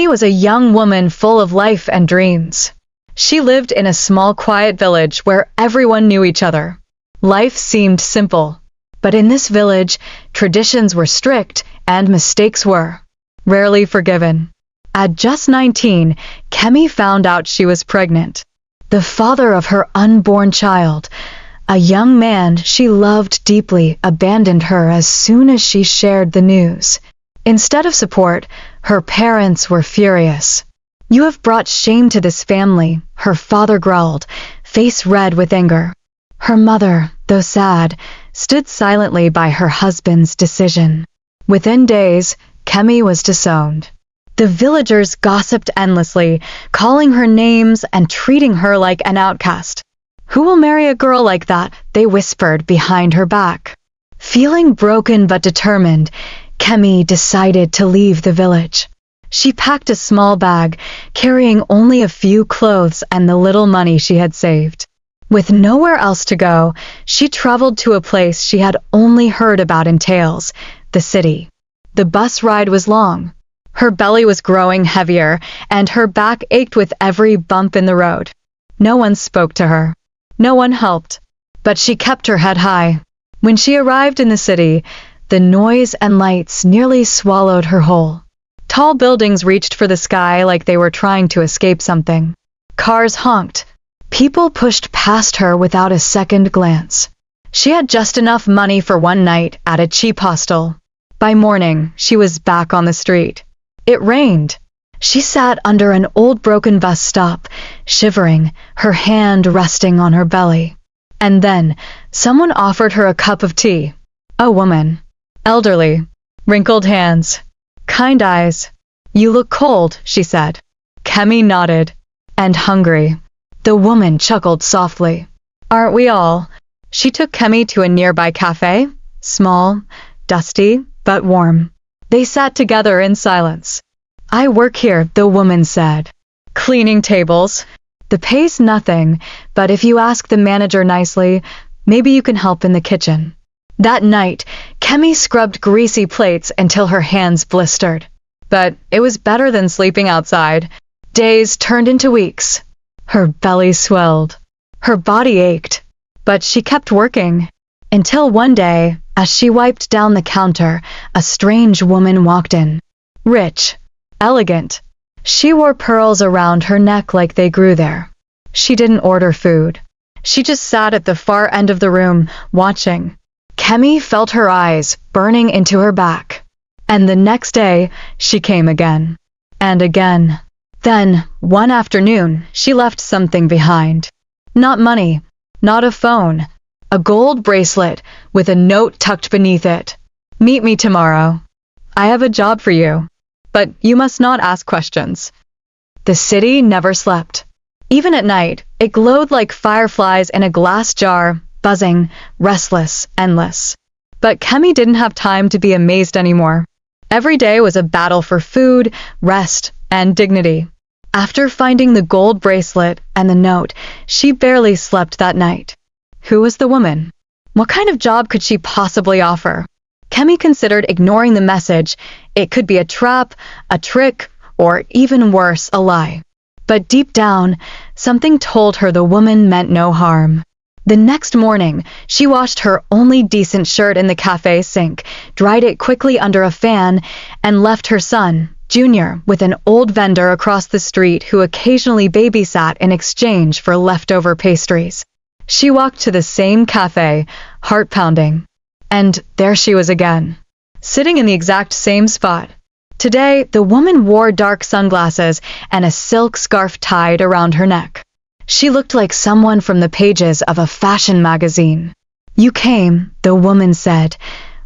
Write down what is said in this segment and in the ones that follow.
Kemi was a young woman full of life and dreams. She lived in a small, quiet village where everyone knew each other. Life seemed simple, but in this village, traditions were strict and mistakes were rarely forgiven. At just 19, Kemi found out she was pregnant. The father of her unborn child, a young man she loved deeply, abandoned her as soon as she shared the news. Instead of support, her parents were furious. "You have brought shame to this family," her father growled, face red with anger. Her mother, though sad, stood silently by her husband's decision. Within days, Kemi was disowned. The villagers gossiped endlessly, calling her names and treating her like an outcast. "Who will marry a girl like that?" they whispered behind her back. Feeling broken but determined, Kemi decided to leave the village. She packed a small bag, carrying only a few clothes and the little money she had saved. With nowhere else to go, she traveled to a place she had only heard about in tales, the city. The bus ride was long. Her belly was growing heavier, and her back ached with every bump in the road. No one spoke to her. No one helped. But she kept her head high. When she arrived in the city, the noise and lights nearly swallowed her whole. Tall buildings reached for the sky like they were trying to escape something. Cars honked. People pushed past her without a second glance. She had just enough money for one night at a cheap hostel. By morning, she was back on the street. It rained. She sat under an old broken bus stop, shivering, her hand resting on her belly. And then, someone offered her a cup of tea. A woman. Elderly. Wrinkled hands. Kind eyes. "You look cold," she said. Kemi nodded. "And hungry." The woman chuckled softly. "Aren't we all?" She took Kemi to a nearby cafe. Small, dusty, but warm. They sat together in silence. "I work here," the woman said. "Cleaning tables. The pay's nothing, but if you ask the manager nicely, maybe you can help in the kitchen." That night, Kemi scrubbed greasy plates until her hands blistered. But it was better than sleeping outside. Days turned into weeks. Her belly swelled. Her body ached. But she kept working. Until one day, as she wiped down the counter, a strange woman walked in. Rich. Elegant. She wore pearls around her neck like they grew there. She didn't order food. She just sat at the far end of the room, watching. Kemi felt her eyes burning into her back. And the next day, she came again. And again. Then, one afternoon, she left something behind. Not money. Not a phone. A gold bracelet with a note tucked beneath it. "Meet me tomorrow. I have a job for you. But you must not ask questions." The city never slept. Even at night, it glowed like fireflies in a glass jar, buzzing, restless, endless. But Kemi didn't have time to be amazed anymore. Every day was a battle for food, rest, and dignity. After finding the gold bracelet and the note, she barely slept that night. Who was the woman? What kind of job could she possibly offer? Kemi considered ignoring the message. It could be a trap, a trick, or even worse, a lie. But deep down, something told her the woman meant no harm. The next morning, she washed her only decent shirt in the cafe sink, dried it quickly under a fan, and left her son, Junior, with an old vendor across the street who occasionally babysat in exchange for leftover pastries. She walked to the same cafe, heart pounding. And there she was again, sitting in the exact same spot. Today, the woman wore dark sunglasses and a silk scarf tied around her neck. She looked like someone from the pages of a fashion magazine. "You came," the woman said,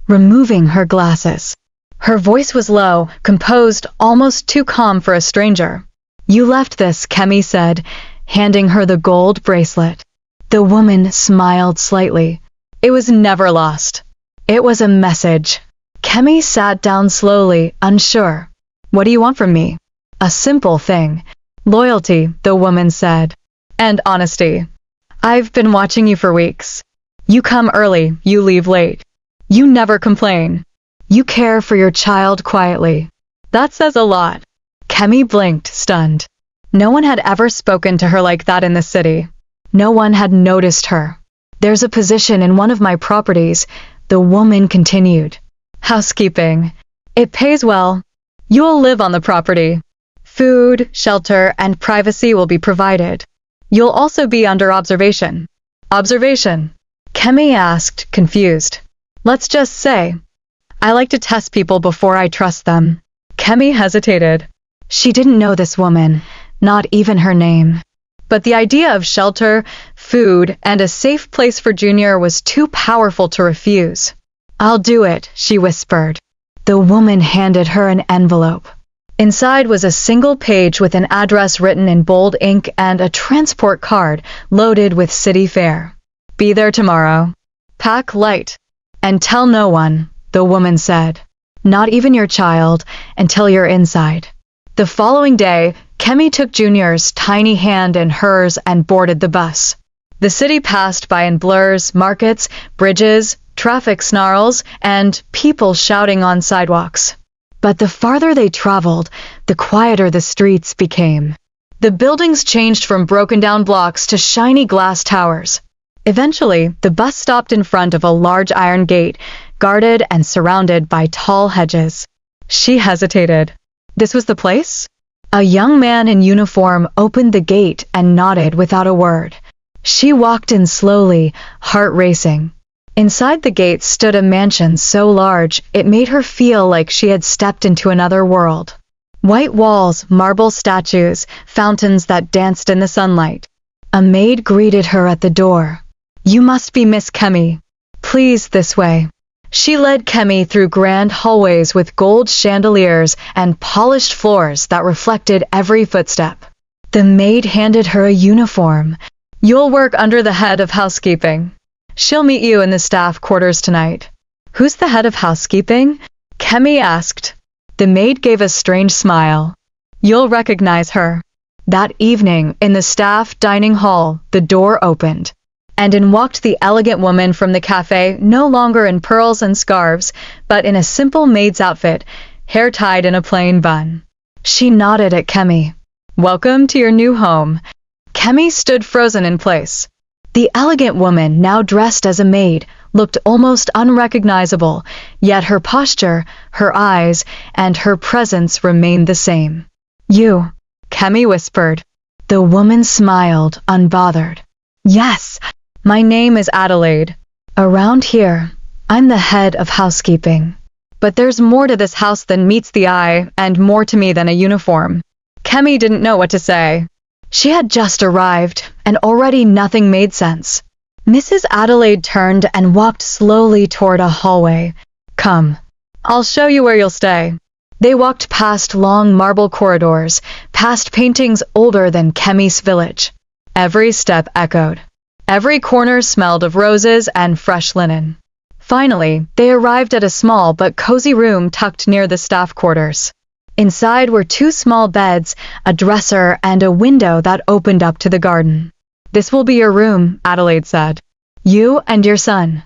removing her glasses. Her voice was low, composed, almost too calm for a stranger. "You left this," Kemi said, handing her the gold bracelet. The woman smiled slightly. "It was never lost. It was a message." Kemi sat down slowly, unsure. "What do you want from me?" "A simple thing. Loyalty," the woman said. "And honesty. I've been watching you for weeks. You come early, you leave late. You never complain. You care for your child quietly. That says a lot." Kemi blinked, stunned. No one had ever spoken to her like that in the city. No one had noticed her. There's a position in one of my properties, the woman continued. Housekeeping. It pays well. You'll live on the property. Food, shelter, and privacy will be provided. You'll also be under observation. Observation? Kemi asked, confused. Let's just say. I like to test people before I trust them. Kemi hesitated. She didn't know this woman, not even her name. But the idea of shelter, food, and a safe place for Junior was too powerful to refuse. I'll do it, she whispered. The woman handed her an envelope. Inside was a single page with an address written in bold ink and a transport card loaded with city fare. Be there tomorrow. Pack light. And tell no one, the woman said. Not even your child, until you're inside. The following day, Kemi took Junior's tiny hand in hers and boarded the bus. The city passed by in blurs, markets, bridges, traffic snarls, and people shouting on sidewalks. But the farther they traveled, the quieter the streets became. The buildings changed from broken-down blocks to shiny glass towers. Eventually, the bus stopped in front of a large iron gate, guarded and surrounded by tall hedges. She hesitated. This was the place? A young man in uniform opened the gate and nodded without a word. She walked in slowly, heart racing. Inside the gate stood a mansion so large it made her feel like she had stepped into another world. White walls, marble statues, fountains that danced in the sunlight. A maid greeted her at the door. You must be Miss Kemi. Please, this way. She led Kemi through grand hallways with gold chandeliers and polished floors that reflected every footstep. The maid handed her a uniform. You'll work under the head of housekeeping. She'll meet you in the staff quarters tonight. Who's the head of housekeeping? Kemi asked. The maid gave a strange smile. You'll recognize her. That evening, in the staff dining hall, the door opened. And in walked the elegant woman from the cafe, no longer in pearls and scarves, but in a simple maid's outfit, hair tied in a plain bun. She nodded at Kemi. Welcome to your new home. Kemi stood frozen in place. The elegant woman, now dressed as a maid, looked almost unrecognizable, yet her posture, her eyes, and her presence remained the same. You, Kemi whispered. The woman smiled, unbothered. Yes. My name is Adelaide. Around here, I'm the head of housekeeping. But there's more to this house than meets the eye, and more to me than a uniform. Kemi didn't know what to say. She had just arrived, and already nothing made sense. Mrs. Adelaide turned and walked slowly toward a hallway. Come. I'll show you where you'll stay. They walked past long marble corridors, past paintings older than Kemi's village. Every step echoed. Every corner smelled of roses and fresh linen. Finally, they arrived at a small but cozy room tucked near the staff quarters. Inside were 2 small beds, a dresser, and a window that opened up to the garden. This will be your room, Adelaide said. You and your son.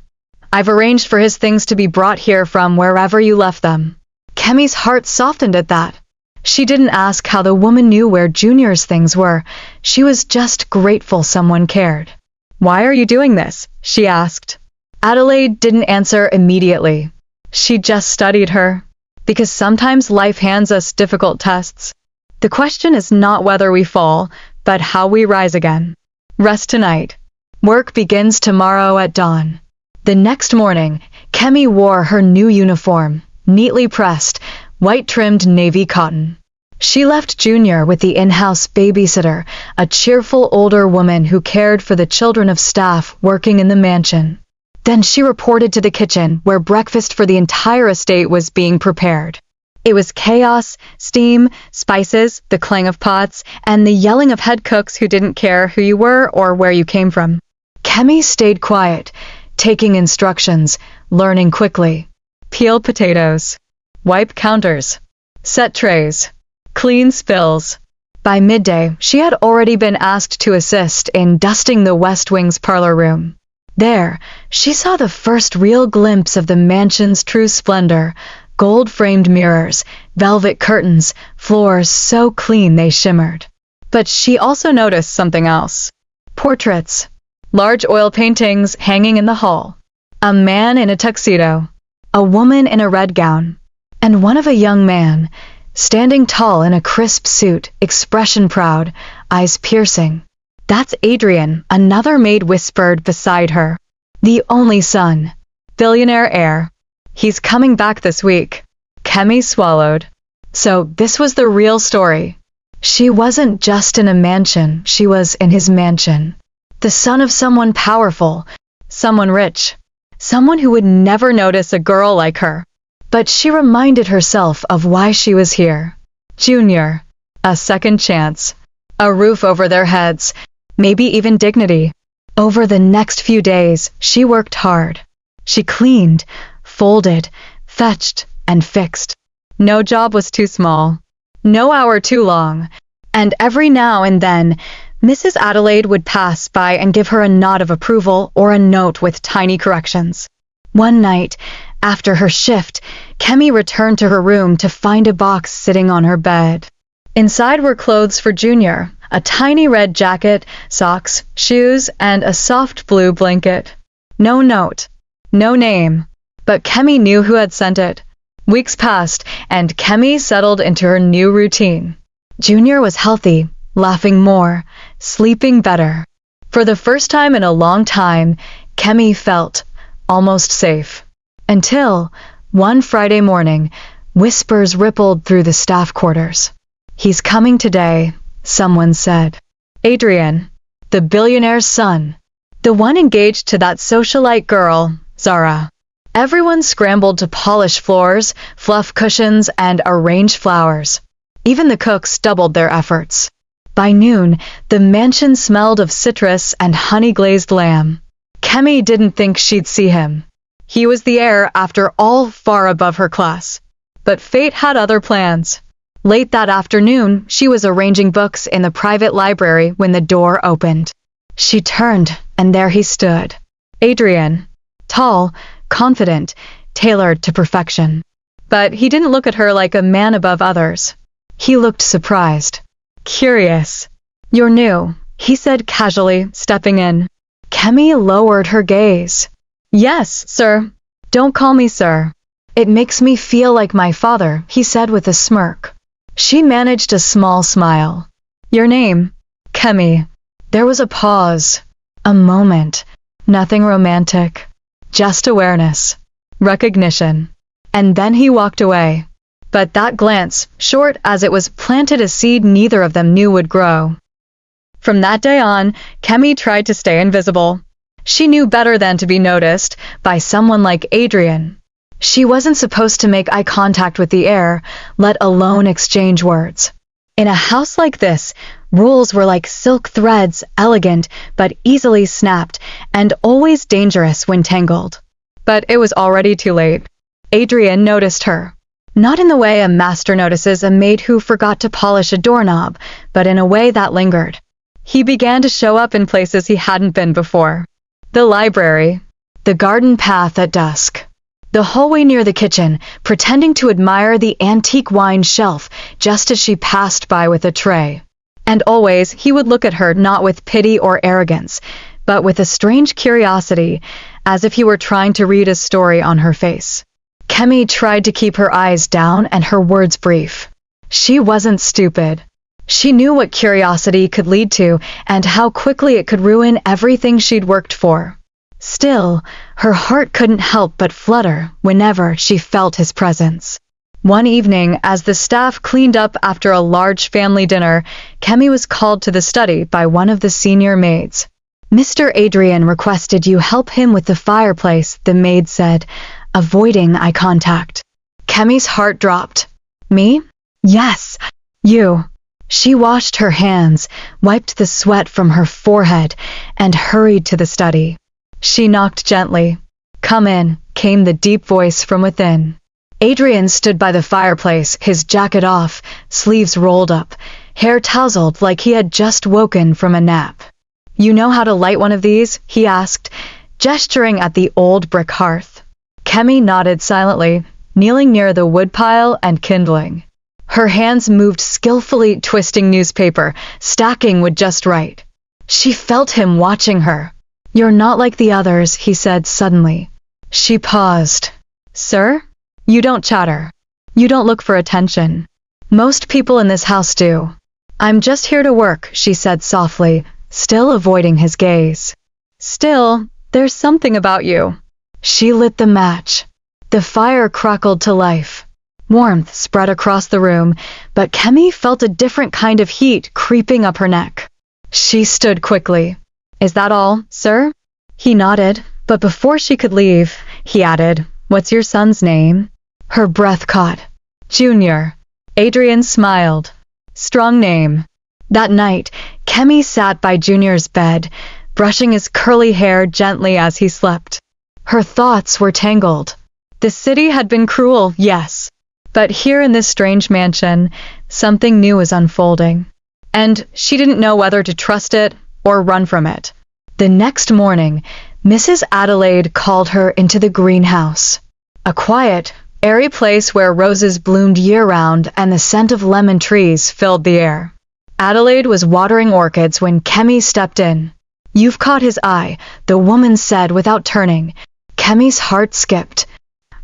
I've arranged for his things to be brought here from wherever you left them. Kemi's heart softened at that. She didn't ask how the woman knew where Junior's things were. She was just grateful someone cared. Why are you doing this? She asked. Adelaide didn't answer immediately. She just studied her. Because sometimes life hands us difficult tests. The question is not whether we fall, but how we rise again. Rest tonight. Work begins tomorrow at dawn. The next morning, Kemi wore her new uniform, neatly pressed, white-trimmed navy cotton. She left Junior with the in-house babysitter, a cheerful older woman who cared for the children of staff working in the mansion. Then she reported to the kitchen, where breakfast for the entire estate was being prepared. It was chaos, steam, spices, the clang of pots, and the yelling of head cooks who didn't care who you were or where you came from. Kemi stayed quiet, taking instructions, learning quickly. Peel potatoes. Wipe counters. Set trays. Clean spills. By midday, she had already been asked to assist in dusting the West Wing's parlor room. There, she saw the first real glimpse of the mansion's true splendor: gold-framed mirrors, velvet curtains, floors so clean they shimmered. But she also noticed something else. Portraits. Large oil paintings hanging in the hall. A man in a tuxedo. A woman in a red gown. And one of a young man, standing tall in a crisp suit, expression proud, eyes piercing. That's Adrian, another maid whispered beside her. The only son. Billionaire heir. He's coming back this week. Kemi swallowed. So this was the real story. She wasn't just in a mansion, she was in his mansion. The son of someone powerful, someone rich, someone who would never notice a girl like her. But she reminded herself of why she was here. Junior. A second chance. A roof over their heads. Maybe even dignity. Over the next few days, she worked hard. She cleaned, folded, fetched, and fixed. No job was too small. No hour too long. And every now and then, Mrs. Adelaide would pass by and give her a nod of approval or a note with tiny corrections. One night, after her shift, Kemi returned to her room to find a box sitting on her bed. Inside were clothes for Junior, a tiny red jacket, socks, shoes, and a soft blue blanket. No note, no name, but Kemi knew who had sent it. Weeks passed, and Kemi settled into her new routine. Junior was healthy, laughing more, sleeping better. For the first time in a long time, Kemi felt almost safe. Until, one Friday morning, whispers rippled through the staff quarters. He's coming today, someone said. Adrian, the billionaire's son. The one engaged to that socialite girl, Zara. Everyone scrambled to polish floors, fluff cushions, and arrange flowers. Even the cooks doubled their efforts. By noon, the mansion smelled of citrus and honey-glazed lamb. Kemi didn't think she'd see him. He was the heir, after all, far above her class. But fate had other plans. Late that afternoon, she was arranging books in the private library when the door opened. She turned, and there he stood. Adrian. Tall, confident, tailored to perfection. But he didn't look at her like a man above others. He looked surprised. Curious. You're new, he said casually, stepping in. Kemi lowered her gaze. Yes, sir. Don't call me sir. It makes me feel like my father, he said with a smirk. She managed a small smile. Your name? Kemi. There was a pause. A moment. Nothing romantic. Just awareness. Recognition. And then he walked away. But that glance, short as it was, planted a seed neither of them knew would grow. From that day on, Kemi tried to stay invisible. She knew better than to be noticed by someone like Adrian. She wasn't supposed to make eye contact with the heir, let alone exchange words. In a house like this, rules were like silk threads, elegant but easily snapped, and always dangerous when tangled. But it was already too late. Adrian noticed her. Not in the way a master notices a maid who forgot to polish a doorknob, but in a way that lingered. He began to show up in places he hadn't been before. The library, the garden path at dusk, the hallway near the kitchen, pretending to admire the antique wine shelf just as she passed by with a tray. And always he would look at her not with pity or arrogance, but with a strange curiosity, as if he were trying to read a story on her face. Kemi tried to keep her eyes down and her words brief. She wasn't stupid. She knew what curiosity could lead to and how quickly it could ruin everything she'd worked for. Still, her heart couldn't help but flutter whenever she felt his presence. One evening, as the staff cleaned up after a large family dinner, Kemi was called to the study by one of the senior maids. Mr. Adrian requested you help him with the fireplace, the maid said, avoiding eye contact. Kemi's heart dropped. Me? Yes, you. She washed her hands, wiped the sweat from her forehead, and hurried to the study. She knocked gently. Come in, came the deep voice from within. Adrian stood by the fireplace, his jacket off, sleeves rolled up, hair tousled like he had just woken from a nap. You know how to light one of these? He asked, gesturing at the old brick hearth. Kemi nodded silently, kneeling near the woodpile and kindling. Her hands moved skillfully, twisting newspaper, stacking wood just right. She felt him watching her. "You're not like the others," he said suddenly. She paused. "Sir? You don't chatter. You don't look for attention. Most people in this house do." "I'm just here to work," she said softly, still avoiding his gaze. "Still, there's something about you." She lit the match. The fire crackled to life. Warmth spread across the room, but Kemi felt a different kind of heat creeping up her neck. She stood quickly. "Is that all, sir?" He nodded, but before she could leave, he added, "What's your son's name?" Her breath caught. "Junior." Adrian smiled. "Strong name." That night, Kemi sat by Junior's bed, brushing his curly hair gently as he slept. Her thoughts were tangled. The city had been cruel, yes, but here in this strange mansion, something new was unfolding. And she didn't know whether to trust it or run from it. The next morning, Mrs. Adelaide called her into the greenhouse. A quiet, airy place where roses bloomed year-round and the scent of lemon trees filled the air. Adelaide was watering orchids when Kemi stepped in. "You've caught his eye," the woman said without turning. Kemi's heart skipped.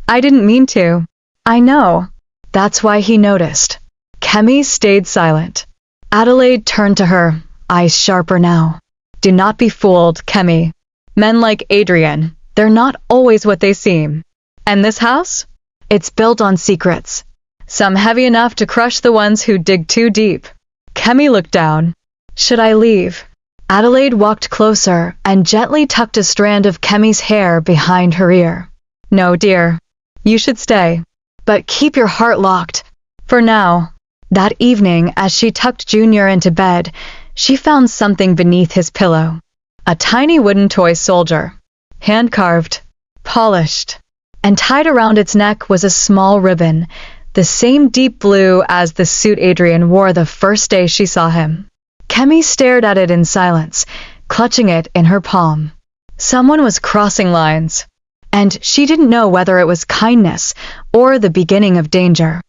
"I didn't mean to." "I know. That's why he noticed." Kemi stayed silent. Adelaide turned to her, eyes sharper now. "Do not be fooled, Kemi. Men like Adrian, they're not always what they seem. And this house? It's built on secrets. Some heavy enough to crush the ones who dig too deep." Kemi looked down. "Should I leave?" Adelaide walked closer and gently tucked a strand of Kemi's hair behind her ear. "No, dear. You should stay. But keep your heart locked. For now." That evening, as she tucked Junior into bed, she found something beneath his pillow. A tiny wooden toy soldier. Hand-carved, polished, and tied around its neck was a small ribbon, the same deep blue as the suit Adrian wore the first day she saw him. Kemi stared at it in silence, clutching it in her palm. Someone was crossing lines, and she didn't know whether it was kindness or the beginning of danger.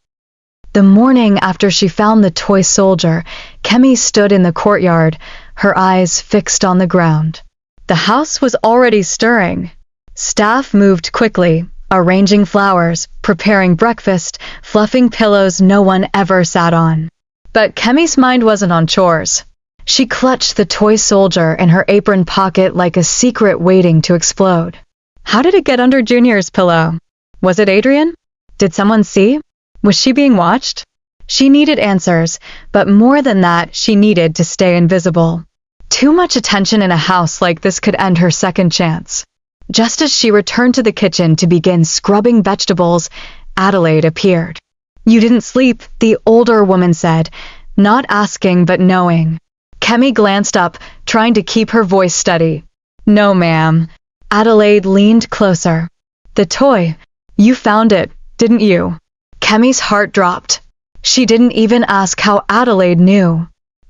The morning after she found the toy soldier, Kemi stood in the courtyard, her eyes fixed on the ground. The house was already stirring. Staff moved quickly, arranging flowers, preparing breakfast, fluffing pillows no one ever sat on. But Kemi's mind wasn't on chores. She clutched the toy soldier in her apron pocket like a secret waiting to explode. How did it get under Junior's pillow? Was it Adrian? Did someone see? Was she being watched? She needed answers, but more than that, she needed to stay invisible. Too much attention in a house like this could end her second chance. Just as she returned to the kitchen to begin scrubbing vegetables, Adelaide appeared. "You didn't sleep," the older woman said, not asking but knowing. Kemi glanced up, trying to keep her voice steady. "No, ma'am." Adelaide leaned closer. "The toy. You found it, didn't you?" Kemi's heart dropped. She didn't even ask how Adelaide knew.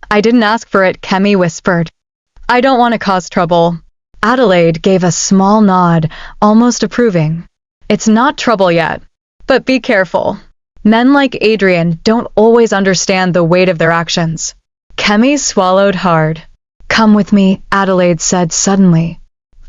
"I didn't ask for it," Kemi whispered. "I don't want to cause trouble." Adelaide gave a small nod, almost approving. "It's not trouble yet, but be careful. Men like Adrian don't always understand the weight of their actions." Kemi swallowed hard. "Come with me," Adelaide said suddenly.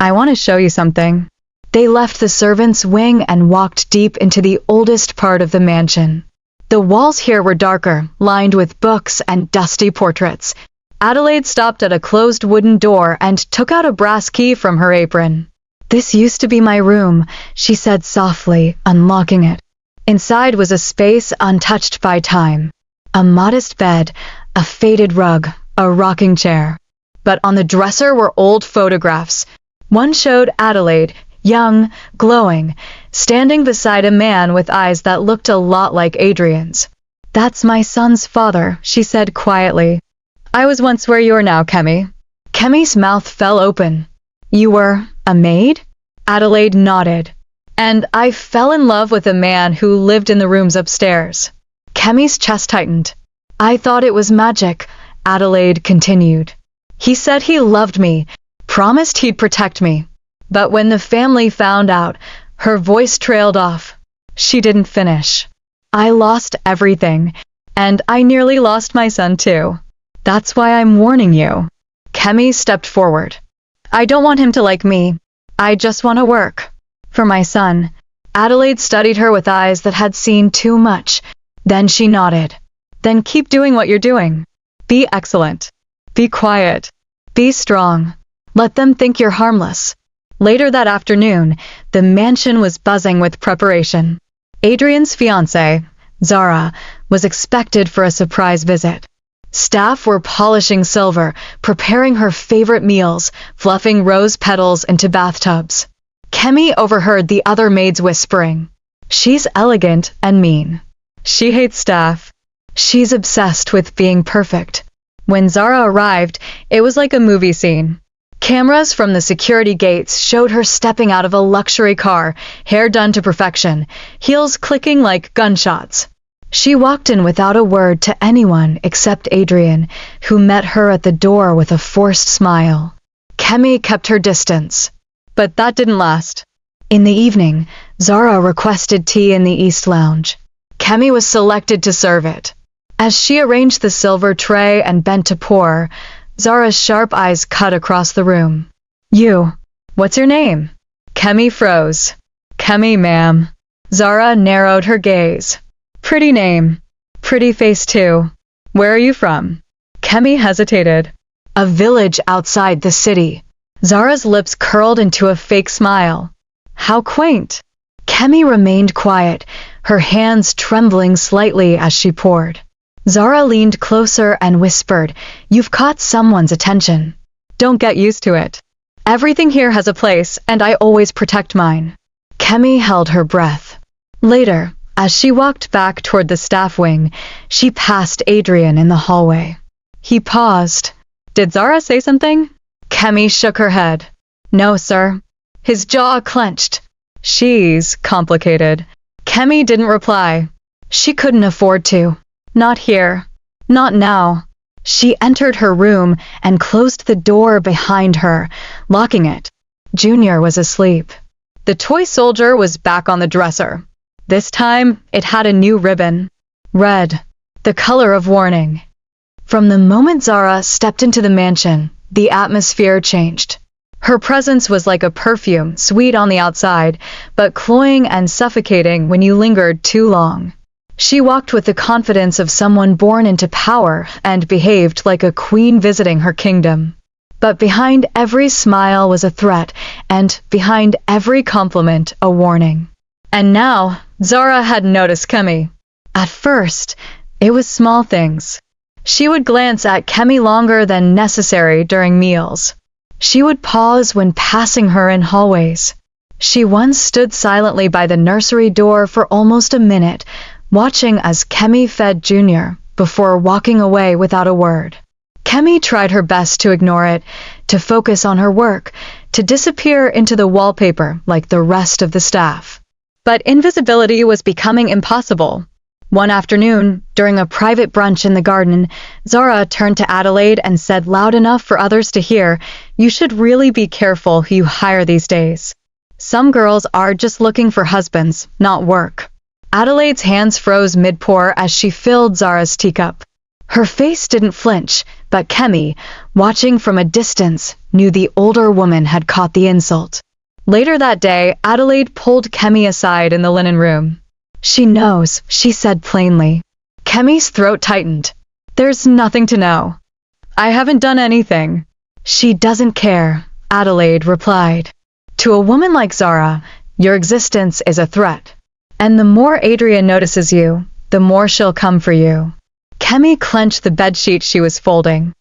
"I want to show you something." They left the servants' wing and walked deep into the oldest part of the mansion. The walls here were darker, lined with books and dusty portraits. Adelaide stopped at a closed wooden door and took out a brass key from her apron. "This used to be my room," she said softly, unlocking it. Inside was a space untouched by time. A modest bed, a faded rug, a rocking chair. But on the dresser were old photographs. One showed Adelaide, young, glowing, standing beside a man with eyes that looked a lot like Adrian's. "That's my son's father," she said quietly. "I was once where you are now, Kemi." Kemi's mouth fell open. "You were a maid?" Adelaide nodded. "And I fell in love with a man who lived in the rooms upstairs." Kemi's chest tightened. "I thought it was magic," Adelaide continued. "He said he loved me, promised he'd protect me. But when the family found out," her voice trailed off. She didn't finish. "I lost everything. And I nearly lost my son too. That's why I'm warning you. Kemi stepped forward. I don't want him to like me. I just want to work. For my son. Adelaide studied her with eyes that had seen too much. Then she nodded. Then keep doing what you're doing. Be excellent. Be quiet. Be strong. Let them think you're harmless. Later that afternoon, the mansion was buzzing with preparation. Adrian's fiancée, Zara, was expected for a surprise visit. Staff were polishing silver, preparing her favorite meals, fluffing rose petals into bathtubs. Kemi overheard the other maids whispering, "She's elegant and mean. She hates staff. She's obsessed with being perfect." When Zara arrived, it was like a movie scene. Cameras from the security gates showed her stepping out of a luxury car, hair done to perfection, heels clicking like gunshots. She walked in without a word to anyone except Adrian, who met her at the door with a forced smile. Kemi kept her distance. But that didn't last. In the evening, Zara requested tea in the East Lounge. Kemi was selected to serve it. As she arranged the silver tray and bent to pour, Zara's sharp eyes cut across the room. "You. What's your name?" Kemi froze. "Kemi, ma'am." Zara narrowed her gaze. "Pretty name. Pretty face too. Where are you from?" Kemi hesitated. "A village outside the city." Zara's lips curled into a fake smile. "How quaint." Kemi remained quiet, her hands trembling slightly as she poured. Zara leaned closer and whispered, "You've caught someone's attention. Don't get used to it. Everything here has a place, and I always protect mine." Kemi held her breath. Later, as she walked back toward the staff wing, she passed Adrian in the hallway. He paused. "Did Zara say something?" Kemi shook her head. "No, sir." His jaw clenched. "She's complicated." Kemi didn't reply. She couldn't afford to. Not here. Not now. She entered her room and closed the door behind her, locking it. Junior was asleep. The toy soldier was back on the dresser. This time, it had a new ribbon. Red. The color of warning. From the moment Zara stepped into the mansion, the atmosphere changed. Her presence was like a perfume, sweet on the outside, but cloying and suffocating when you lingered too long. She walked with the confidence of someone born into power and behaved like a queen visiting her kingdom. But behind every smile was a threat, and behind every compliment a warning. And now, Zara had noticed Kemi. At first, it was small things. She would glance at Kemi longer than necessary during meals. She would pause when passing her in hallways. She once stood silently by the nursery door for almost a minute, watching as Kemi fed Junior, before walking away without a word. Kemi tried her best to ignore it, to focus on her work, to disappear into the wallpaper like the rest of the staff. But invisibility was becoming impossible. One afternoon, during a private brunch in the garden, Zara turned to Adelaide and said loud enough for others to hear, "You should really be careful who you hire these days. Some girls are just looking for husbands, not work." Adelaide's hands froze mid-pour as she filled Zara's teacup. Her face didn't flinch, but Kemi, watching from a distance, knew the older woman had caught the insult. Later that day, Adelaide pulled Kemi aside in the linen room. "She knows," she said plainly. Kemi's throat tightened. "There's nothing to know. I haven't done anything." "She doesn't care," Adelaide replied. "To a woman like Zara, your existence is a threat. And the more Adrian notices you, the more she'll come for you." Kemi clenched the bedsheet she was folding.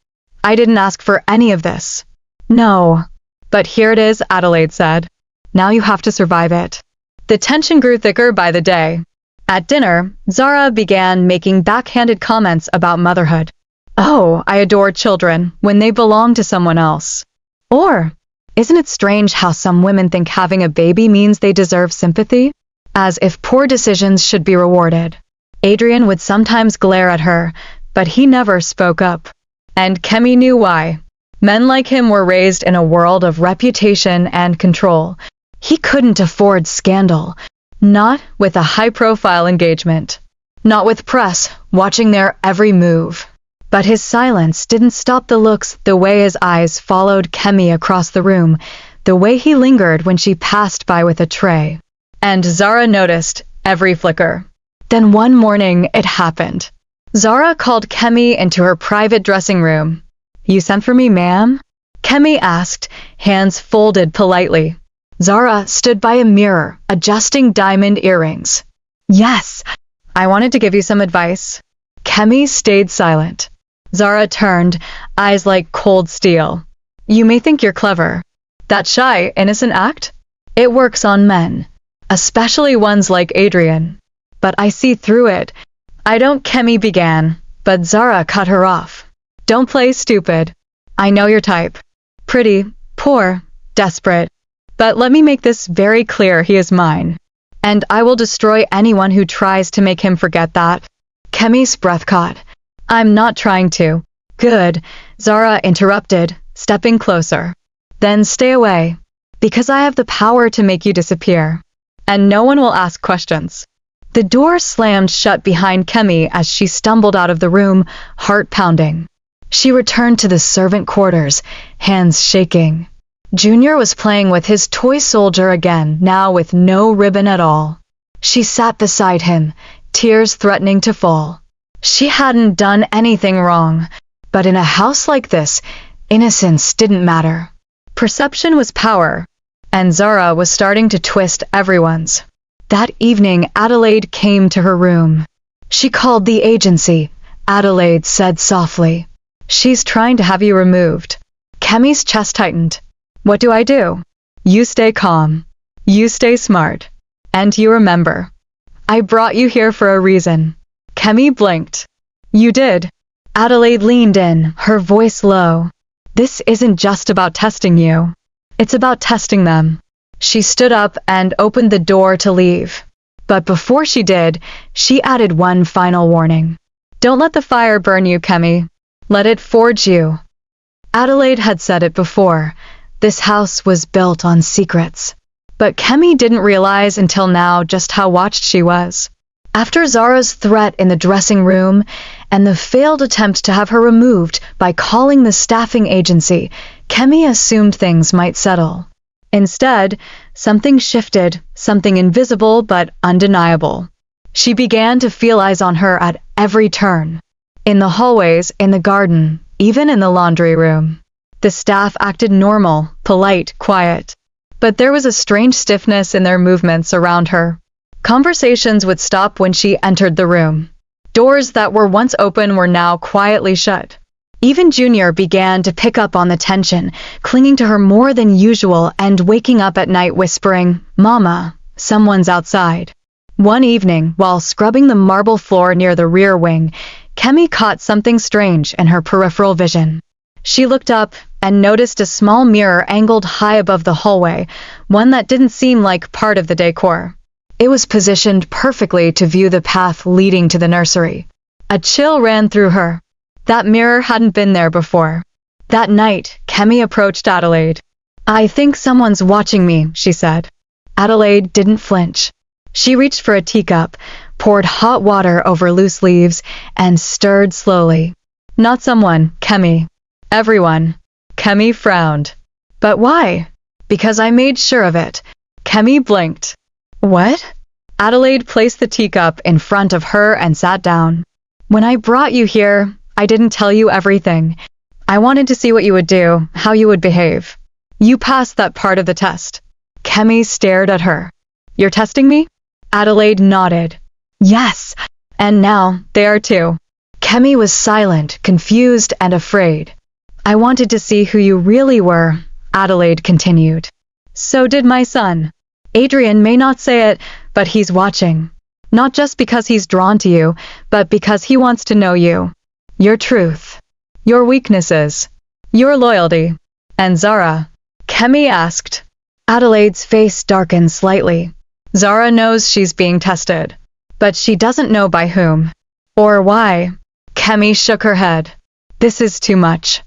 "I didn't ask for any of this." "No. But here it is," Adelaide said. "Now you have to survive it." The tension grew thicker by the day. At dinner, Zara began making backhanded comments about motherhood. "Oh, I adore children when they belong to someone else." Or, "Isn't it strange how some women think having a baby means they deserve sympathy?" As if poor decisions should be rewarded. Adrian would sometimes glare at her, but he never spoke up. And Kemi knew why. Men like him were raised in a world of reputation and control. He couldn't afford scandal. Not with a high-profile engagement. Not with press, watching their every move. But his silence didn't stop the looks, the way his eyes followed Kemi across the room, the way he lingered when she passed by with a tray. And Zara noticed every flicker. Then one morning, it happened. Zara called Kemi into her private dressing room. "You sent for me, ma'am?" Kemi asked, hands folded politely. Zara stood by a mirror, adjusting diamond earrings. "Yes, I wanted to give you some advice." Kemi stayed silent. Zara turned, eyes like cold steel. "You may think you're clever. That shy, innocent act? It works on men, especially ones like Adrian. But I see through it. I don't," Kemi began, but Zara cut her off. "Don't play stupid. I know your type. Pretty, poor, desperate. But let me make this very clear, he is mine. And I will destroy anyone who tries to make him forget that." Kemi's breath caught. "I'm not trying to." "Good," Zara interrupted, stepping closer. "Then stay away, because I have the power to make you disappear. And no one will ask questions." The door slammed shut behind Kemi as she stumbled out of the room, heart pounding. She returned to the servant quarters, hands shaking. Junior was playing with his toy soldier again, now with no ribbon at all. She sat beside him, tears threatening to fall. She hadn't done anything wrong, but in a house like this, innocence didn't matter. Perception was power, and Zara was starting to twist everyone's. That evening, Adelaide came to her room. "She called the agency," Adelaide said softly. "She's trying to have you removed." Kemi's chest tightened. "What do I do?" "You stay calm. You stay smart. And you remember. I brought you here for a reason." Kemi blinked. "You did." Adelaide leaned in, her voice low. "This isn't just about testing you. It's about testing them." She stood up and opened the door to leave. But before she did, she added one final warning. "Don't let the fire burn you, Kemi. Let it forge you." Adelaide had said it before. This house was built on secrets. But Kemi didn't realize until now just how watched she was. After Zara's threat in the dressing room and the failed attempt to have her removed by calling the staffing agency, Kemi assumed things might settle. Instead, something shifted, something invisible but undeniable. She began to feel eyes on her at every turn. In the hallways, in the garden, even in the laundry room. The staff acted normal, polite, quiet. But there was a strange stiffness in their movements around her. Conversations would stop when she entered the room. Doors that were once open were now quietly shut. Even Junior began to pick up on the tension, clinging to her more than usual and waking up at night whispering, "Mama, someone's outside." One evening, while scrubbing the marble floor near the rear wing, Kemi caught something strange in her peripheral vision. She looked up and noticed a small mirror angled high above the hallway, one that didn't seem like part of the decor. It was positioned perfectly to view the path leading to the nursery. A chill ran through her. That mirror hadn't been there before. That night, Kemi approached Adelaide. "I think someone's watching me," she said. Adelaide didn't flinch. She reached for a teacup, poured hot water over loose leaves, and stirred slowly. "Not someone, Kemi. Everyone." Kemi frowned. "But why?" "Because I made sure of it." Kemi blinked. "What?" Adelaide placed the teacup in front of her and sat down. "When I brought you here, I didn't tell you everything. I wanted to see what you would do, how you would behave. You passed that part of the test." Kemi stared at her. "You're testing me?" Adelaide nodded. "Yes, and now they are too." Kemi was silent, confused and afraid. "I wanted to see who you really were," Adelaide continued. "So did my son. Adrian may not say it, but he's watching. Not just because he's drawn to you, but because he wants to know you. Your truth. Your weaknesses. Your loyalty. And Zara." Kemi asked. Adelaide's face darkened slightly. Zara knows she's being tested, but she doesn't know by whom. Or why. Kemi shook her head. "This is too much.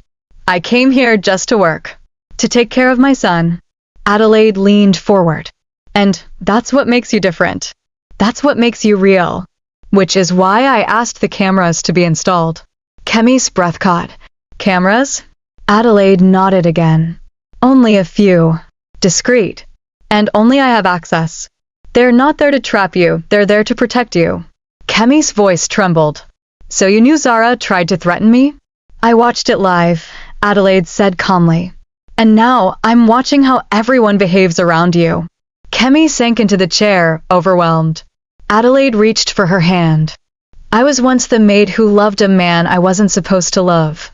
I came here just to work. To take care of my son." Adelaide leaned forward. "And that's what makes you different. That's what makes you real. which is why I asked the cameras to be installed. Kemi's breath caught. Cameras? Adelaide nodded again. Only a few. Discreet. And only I have access. They're not there to trap you, they're there to protect you. Kemi's voice trembled. So you knew Zara tried to threaten me? I watched it live, Adelaide said calmly. And now I'm watching how everyone behaves around you. Kemi sank into the chair, overwhelmed. Adelaide reached for her hand. I was once the maid who loved a man I wasn't supposed to love.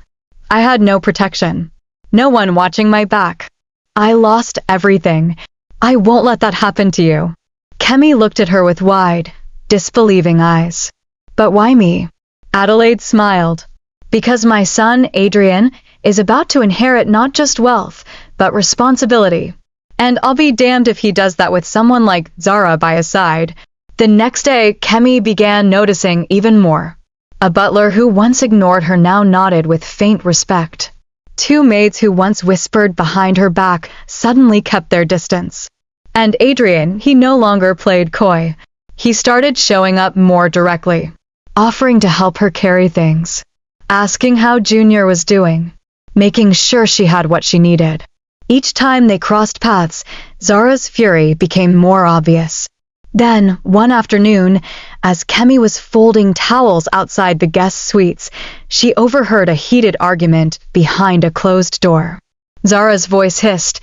I had no protection. No one watching my back. I lost everything. I won't let that happen to you. Kemi looked at her with wide, disbelieving eyes. But why me? Adelaide smiled. Because my son, Adrian, is about to inherit not just wealth, but responsibility. And I'll be damned if he does that with someone like Zara by his side. The next day, Kemi began noticing even more. A butler who once ignored her now nodded with faint respect. Two maids who once whispered behind her back suddenly kept their distance. And Adrian, he no longer played coy. He started showing up more directly, offering to help her carry things, asking how Junior was doing, making sure she had what she needed. Each time they crossed paths, Zara's fury became more obvious. Then, one afternoon, as Kemi was folding towels outside the guest suites, she overheard a heated argument behind a closed door. Zara's voice hissed,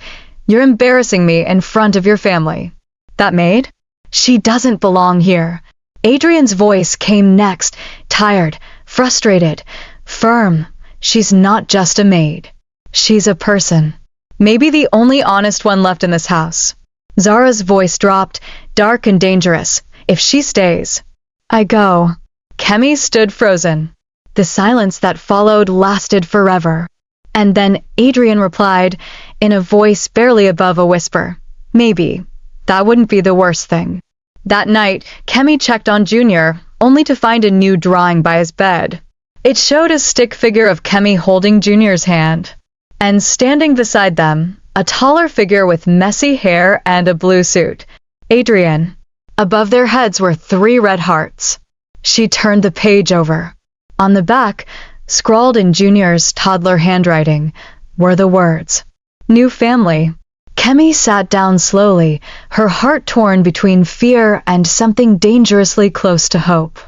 "You're embarrassing me in front of your family." That maid? She doesn't belong here. Adrian's voice came next, tired, frustrated, firm. She's not just a maid. She's a person. Maybe the only honest one left in this house. Zara's voice dropped, dark and dangerous. If she stays, I go. Kemi stood frozen. The silence that followed lasted forever. And then Adrian replied, in a voice barely above a whisper, maybe. That wouldn't be the worst thing. That night, Kemi checked on Junior, only to find a new drawing by his bed. It showed a stick figure of Kemi holding Junior's hand. And standing beside them, a taller figure with messy hair and a blue suit. Adrian. Above their heads were 3 red hearts. She turned the page over. On the back, scrawled in Junior's toddler handwriting, were the words, "New family." Kemi sat down slowly, her heart torn between fear and something dangerously close to hope.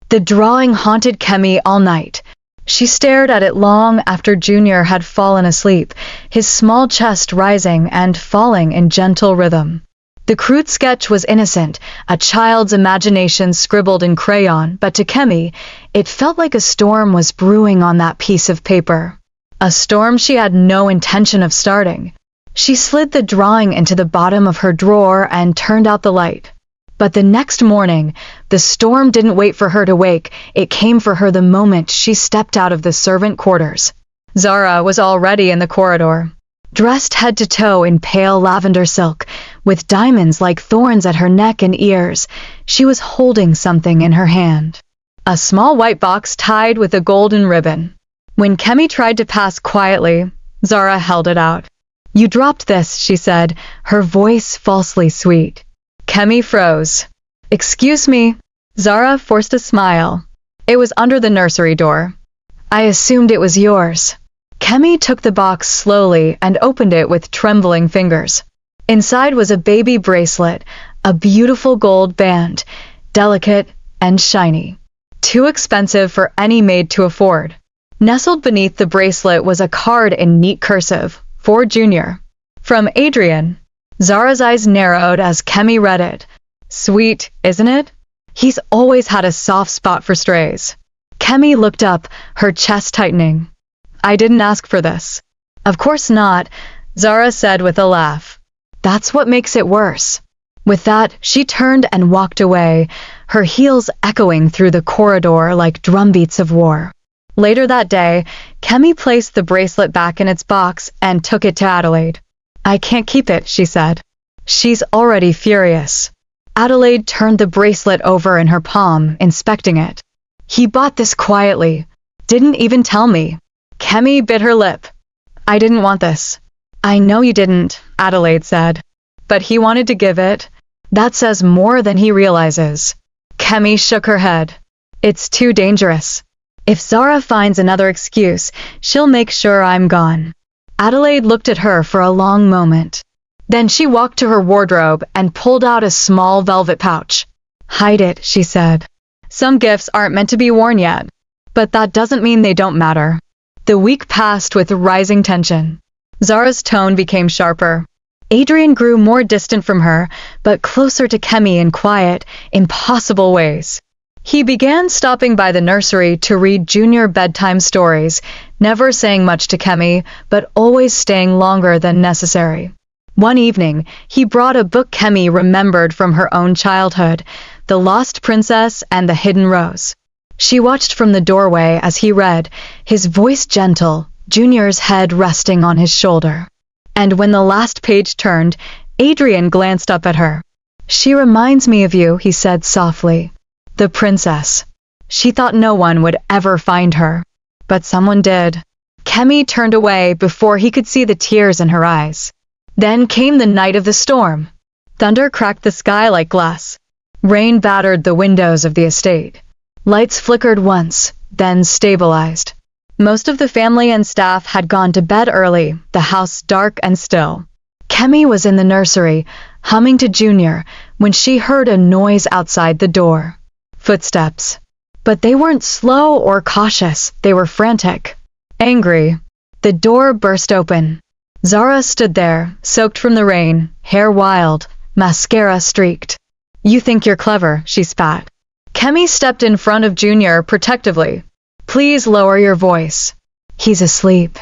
The drawing haunted Kemi all night. She stared at it long after Junior had fallen asleep, his small chest rising and falling in gentle rhythm. The crude sketch was innocent, a child's imagination scribbled in crayon, but to Kemi, it felt like a storm was brewing on that piece of paper. A storm she had no intention of starting. She slid the drawing into the bottom of her drawer and turned out the light. But the next morning, the storm didn't wait for her to wake, it came for her the moment she stepped out of the servant quarters. Zara was already in the corridor, dressed head to toe in pale lavender silk, with diamonds like thorns at her neck and ears. She was holding something in her hand. A small white box tied with a golden ribbon. When Kemi tried to pass quietly, Zara held it out. "You dropped this," she said, her voice falsely sweet. Kemi froze. "Excuse me." Zara forced a smile. "It was under the nursery door. I assumed it was yours." Kemi took the box slowly and opened it with trembling fingers. Inside was a baby bracelet, a beautiful gold band, delicate and shiny. Too expensive for any maid to afford. Nestled beneath the bracelet was a card in neat cursive, for Junior. From Adrian. Zara's eyes narrowed as Kemi read it. Sweet, isn't it? He's always had a soft spot for strays. Kemi looked up, her chest tightening. "I didn't ask for this." "Of course not," Zara said with a laugh. "That's what makes it worse." With that, she turned and walked away, her heels echoing through the corridor like drumbeats of war. Later that day, Kemi placed the bracelet back in its box and took it to Adelaide. "I can't keep it," she said. "She's already furious." Adelaide turned the bracelet over in her palm, inspecting it. "He bought this quietly. Didn't even tell me." Kemi bit her lip. "I didn't want this." "I know you didn't," Adelaide said. "But he wanted to give it. That says more than he realizes." Kemi shook her head. It's too dangerous. If Zara finds another excuse, she'll make sure I'm gone. Adelaide looked at her for a long moment. Then she walked to her wardrobe and pulled out a small velvet pouch. Hide it, she said. Some gifts aren't meant to be worn yet, but that doesn't mean they don't matter. The week passed with rising tension. Zara's tone became sharper. Adrian grew more distant from her, but closer to Kemi in quiet, impossible ways. He began stopping by the nursery to read junior bedtime stories, never saying much to Kemi, but always staying longer than necessary. One evening, he brought a book Kemi remembered from her own childhood, The Lost Princess and the Hidden Rose. She watched from the doorway as he read, his voice gentle, Junior's head resting on his shoulder. And when the last page turned, Adrian glanced up at her. She reminds me of you, he said softly. The princess. She thought no one would ever find her. But someone did. Kemi turned away before he could see the tears in her eyes. Then came the night of the storm. Thunder cracked the sky like glass. Rain battered the windows of the estate. Lights flickered once, then stabilized. Most of the family and staff had gone to bed early, the house dark and still. Kemi was in the nursery, humming to Junior, when she heard a noise outside the door. Footsteps. But they weren't slow or cautious, they were frantic. Angry. The door burst open. Zara stood there, soaked from the rain, hair wild, mascara streaked. You think you're clever, she spat. Kemi stepped in front of Junior protectively. Please lower your voice. He's asleep.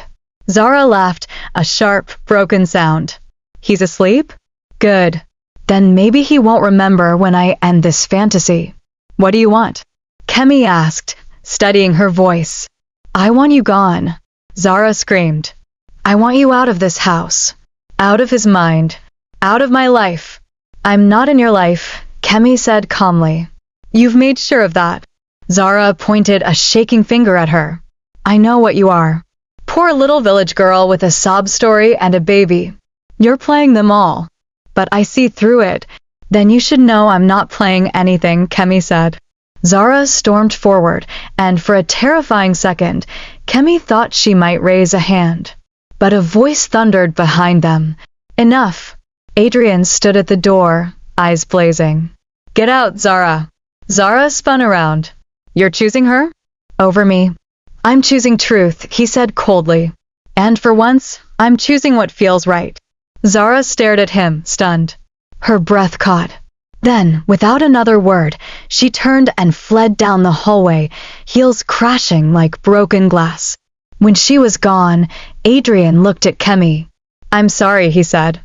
Zara laughed, a sharp, broken sound. He's asleep? Good. Then maybe he won't remember when I end this fantasy. What do you want? Kemi asked, steadying her voice. I want you gone. Zara screamed. I want you out of this house. Out of his mind. Out of my life. I'm not in your life, Kemi said calmly. You've made sure of that. Zara pointed a shaking finger at her. I know what you are. Poor little village girl with a sob story and a baby. You're playing them all. But I see through it. Then you should know I'm not playing anything, Kemi said. Zara stormed forward, and for a terrifying second, Kemi thought she might raise a hand. But a voice thundered behind them. Enough. Adrian stood at the door, eyes blazing. Get out, Zara. Zara spun around. You're choosing her? Over me. I'm choosing truth, he said coldly. And for once, I'm choosing what feels right. Zara stared at him, stunned. Her breath caught. Then, without another word, she turned and fled down the hallway, heels crashing like broken glass. When she was gone, Adrian looked at Kemi. I'm sorry, he said.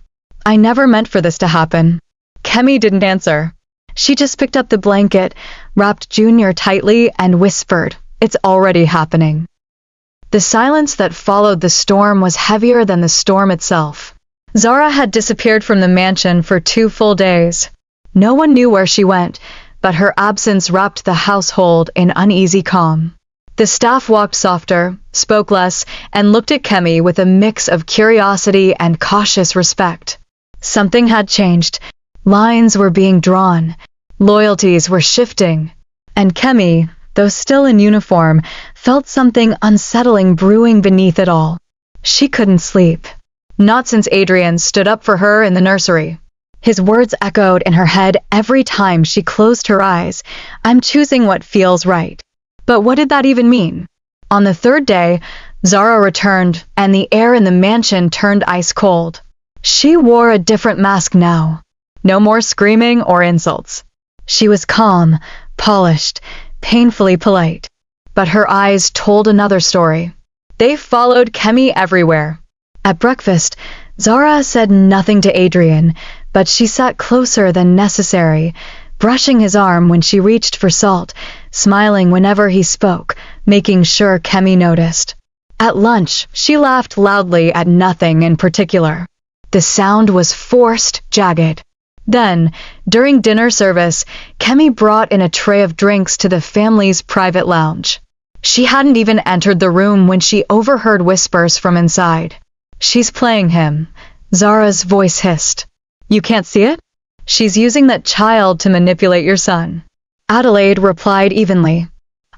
I never meant for this to happen. Kemi didn't answer. She just picked up the blanket, wrapped Junior tightly, and whispered, It's already happening. The silence that followed the storm was heavier than the storm itself. Zara had disappeared from the mansion for 2 full days. No one knew where she went, but her absence wrapped the household in uneasy calm. The staff walked softer, spoke less, and looked at Kemi with a mix of curiosity and cautious respect. Something had changed. Lines were being drawn. Loyalties were shifting. And Kemi, though still in uniform, felt something unsettling brewing beneath it all. She couldn't sleep. Not since Adrian stood up for her in the nursery. His words echoed in her head every time she closed her eyes. I'm choosing what feels right. But what did that even mean? On the 3rd day, Zara returned, and the air in the mansion turned ice cold. She wore a different mask now. No more screaming or insults. She was calm, polished, painfully polite. But her eyes told another story. They followed Kemi everywhere. At breakfast, Zara said nothing to Adrian, but she sat closer than necessary, brushing his arm when she reached for salt, smiling whenever he spoke, making sure Kemi noticed. At lunch, she laughed loudly at nothing in particular. The sound was forced, jagged. Then, during dinner service, Kemi brought in a tray of drinks to the family's private lounge. She hadn't even entered the room when she overheard whispers from inside. She's playing him, Zara's voice hissed. You can't see it? She's using that child to manipulate your son. Adelaide replied evenly.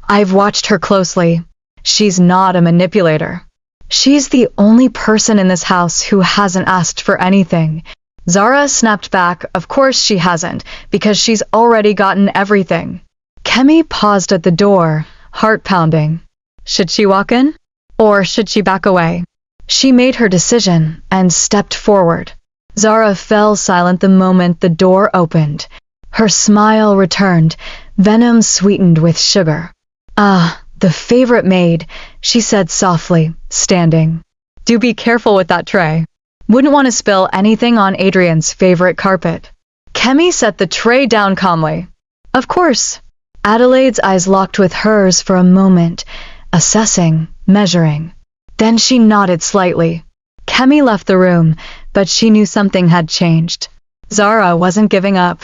I've watched her closely. She's not a manipulator. She's the only person in this house who hasn't asked for anything. Zara snapped back, of course she hasn't, because she's already gotten everything. Kemi paused at the door, heart pounding. Should she walk in? Or should she back away? She made her decision and stepped forward. Zara fell silent the moment the door opened. Her smile returned, venom sweetened with sugar. Ah, the favorite maid, she said softly, standing. Do be careful with that tray. Wouldn't want to spill anything on Adrian's favorite carpet. Kemi set the tray down calmly. Of course. Adelaide's eyes locked with hers for a moment, assessing, measuring. Then she nodded slightly. Kemi left the room, but she knew something had changed. Zara wasn't giving up.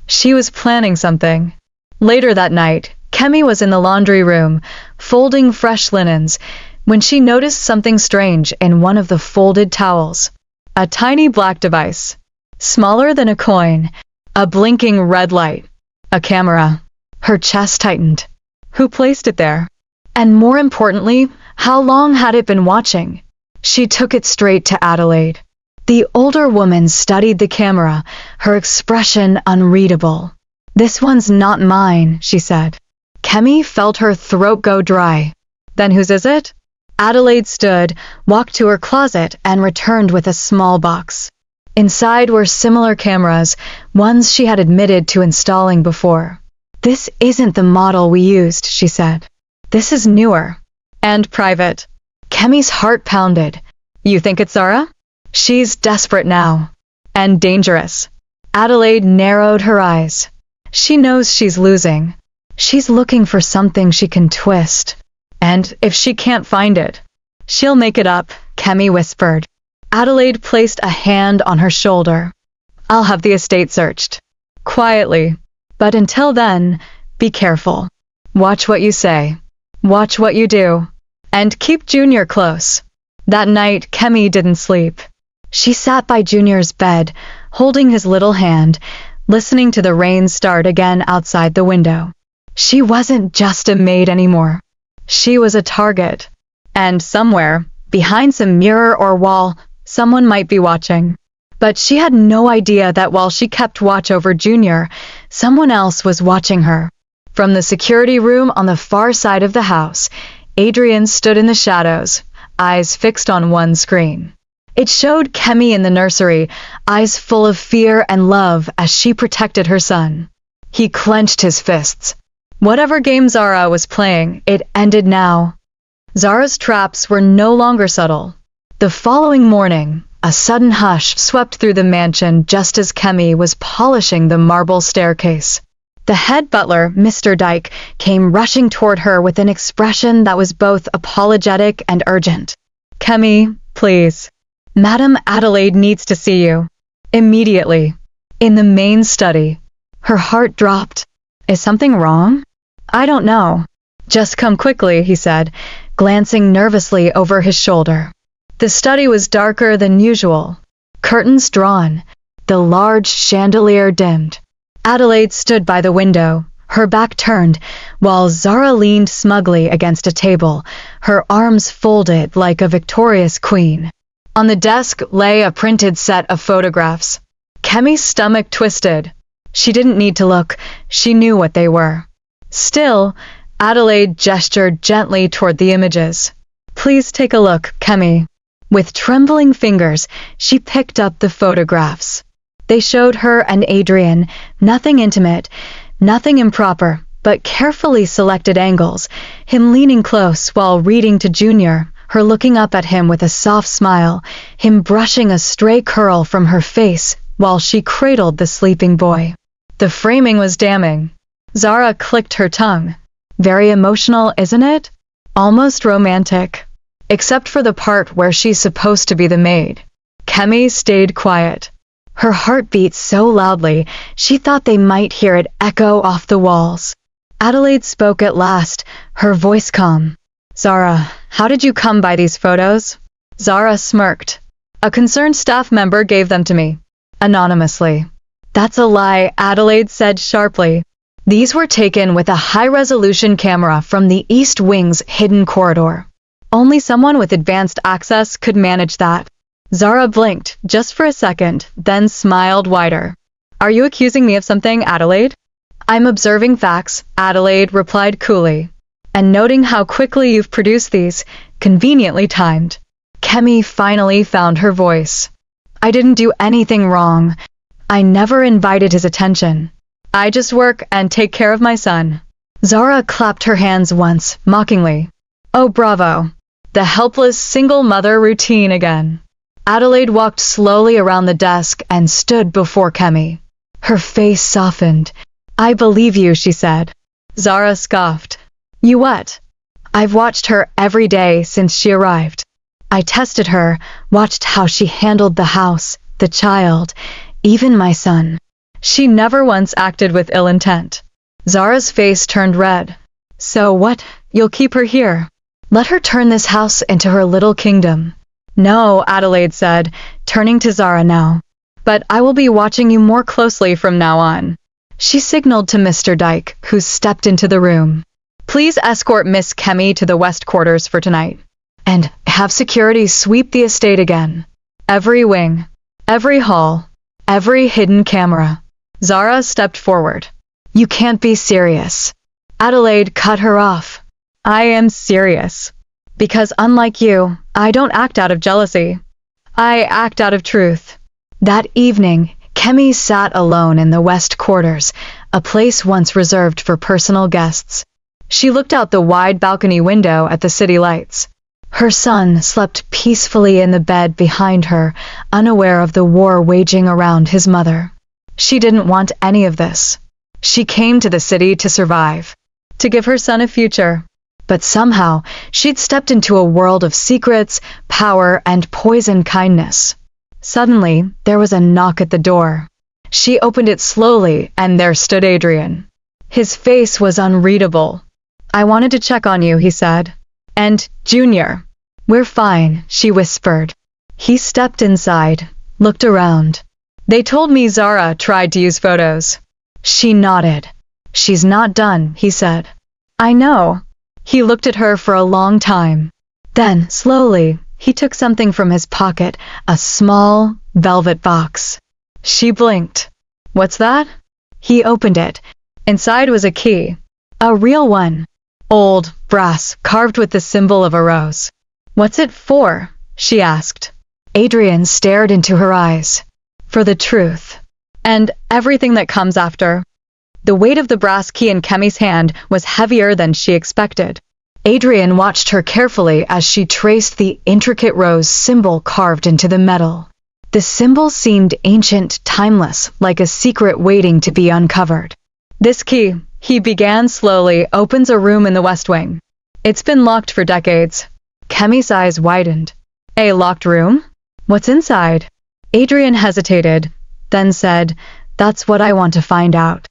She was planning something. Later that night, Kemi was in the laundry room, folding fresh linens, when she noticed something strange in one of the folded towels. A tiny black device, smaller than a coin, a blinking red light, a camera. Her chest tightened. Who placed it there? And more importantly, how long had it been watching? She took it straight to Adelaide. The older woman studied the camera, her expression unreadable. This one's not mine, she said. Kemi felt her throat go dry. Then whose is it? Adelaide stood, walked to her closet, and returned with a small box. Inside were similar cameras, ones she had admitted to installing before. This isn't the model we used, she said. This is newer. And private. Kemi's heart pounded. You think it's Zara? She's desperate now. And dangerous. Adelaide narrowed her eyes. She knows she's losing. She's looking for something she can twist. And if she can't find it, she'll make it up, Kemi whispered. Adelaide placed a hand on her shoulder. I'll have the estate searched. Quietly. But until then, be careful. Watch what you say. Watch what you do. And keep Junior close. That night, Kemi didn't sleep. She sat by Junior's bed, holding his little hand, listening to the rain start again outside the window. She wasn't just a maid anymore. She was a target. And somewhere, behind some mirror or wall, someone might be watching. But she had no idea that while she kept watch over Junior, someone else was watching her. From the security room on the far side of the house, Adrian stood in the shadows, eyes fixed on one screen. It showed Kemi in the nursery, eyes full of fear and love as she protected her son. He clenched his fists. Whatever game Zara was playing, it ended now. Zara's traps were no longer subtle. The following morning, a sudden hush swept through the mansion just as Kemi was polishing the marble staircase. The head butler, Mr. Dyke, came rushing toward her with an expression that was both apologetic and urgent. Kemi, please. Madam Adelaide needs to see you. Immediately. In the main study. Her heart dropped. Is something wrong? I don't know. Just come quickly, he said, glancing nervously over his shoulder. The study was darker than usual. Curtains drawn. The large chandelier dimmed. Adelaide stood by the window, her back turned, while Zara leaned smugly against a table, her arms folded like a victorious queen. On the desk lay a printed set of photographs. Kemi's stomach twisted. She didn't need to look, she knew what they were. Still, Adelaide gestured gently toward the images. Please take a look, Kemi. With trembling fingers, she picked up the photographs. They showed her and Adrian, nothing intimate, nothing improper, but carefully selected angles, him leaning close while reading to Junior, her looking up at him with a soft smile, him brushing a stray curl from her face while she cradled the sleeping boy. The framing was damning. Zara clicked her tongue. Very emotional, isn't it? Almost romantic. Except for the part where she's supposed to be the maid. Kemi stayed quiet. Her heart beat so loudly, she thought they might hear it echo off the walls. Adelaide spoke at last, her voice calm. Zara, how did you come by these photos? Zara smirked. A concerned staff member gave them to me. Anonymously. That's a lie, Adelaide said sharply. These were taken with a high-resolution camera from the East Wing's hidden corridor. Only someone with advanced access could manage that. Zara blinked just for a second, then smiled wider. "Are you accusing me of something, Adelaide?" "I'm observing facts," Adelaide replied coolly, "and noting how quickly you've produced these, conveniently timed." Kemi finally found her voice. "I didn't do anything wrong. I never invited his attention. I just work and take care of my son." Zara clapped her hands once, mockingly. "Oh, bravo. The helpless single mother routine again." Adelaide walked slowly around the desk and stood before Kemi. Her face softened. "I believe you," she said. Zara scoffed. "You what?" "I've watched her every day since she arrived. I tested her, watched how she handled the house, the child, even my son. She never once acted with ill intent." Zara's face turned red. "So what? You'll keep her here? Let her turn this house into her little kingdom." "No," Adelaide said, turning to Zara now. "But I will be watching you more closely from now on." She signaled to Mr. Dyke, who stepped into the room. "Please escort Miss Kemi to the West Quarters for tonight. And have security sweep the estate again. Every wing, every hall, every hidden camera." Zara stepped forward. "You can't be serious." Adelaide cut her off. "I am serious. Because unlike you, I don't act out of jealousy. I act out of truth." That evening, Kemi sat alone in the West Quarters, a place once reserved for personal guests. She looked out the wide balcony window at the city lights. Her son slept peacefully in the bed behind her, unaware of the war waging around his mother. She didn't want any of this. She came to the city to survive, to give her son a future. But somehow, she'd stepped into a world of secrets, power, and poisoned kindness. Suddenly, there was a knock at the door. She opened it slowly, and there stood Adrian. His face was unreadable. "I wanted to check on you," he said. "And, Junior." "We're fine," she whispered. He stepped inside, looked around. "They told me Zara tried to use photos." She nodded. "She's not done," he said. "I know." He looked at her for a long time. Then, slowly, he took something from his pocket, a small, velvet box. She blinked. "What's that?" He opened it. Inside was a key. A real one. Old, brass, carved with the symbol of a rose. "What's it for?" she asked. Adrian stared into her eyes. "For the truth. And everything that comes after." The weight of the brass key in Kemi's hand was heavier than she expected. Adrian watched her carefully as she traced the intricate rose symbol carved into the metal. The symbol seemed ancient, timeless, like a secret waiting to be uncovered. "This key," he began slowly, "opens a room in the West Wing. It's been locked for decades." Kemi's eyes widened. "A locked room? What's inside?" Adrian hesitated, then said, "That's what I want to find out.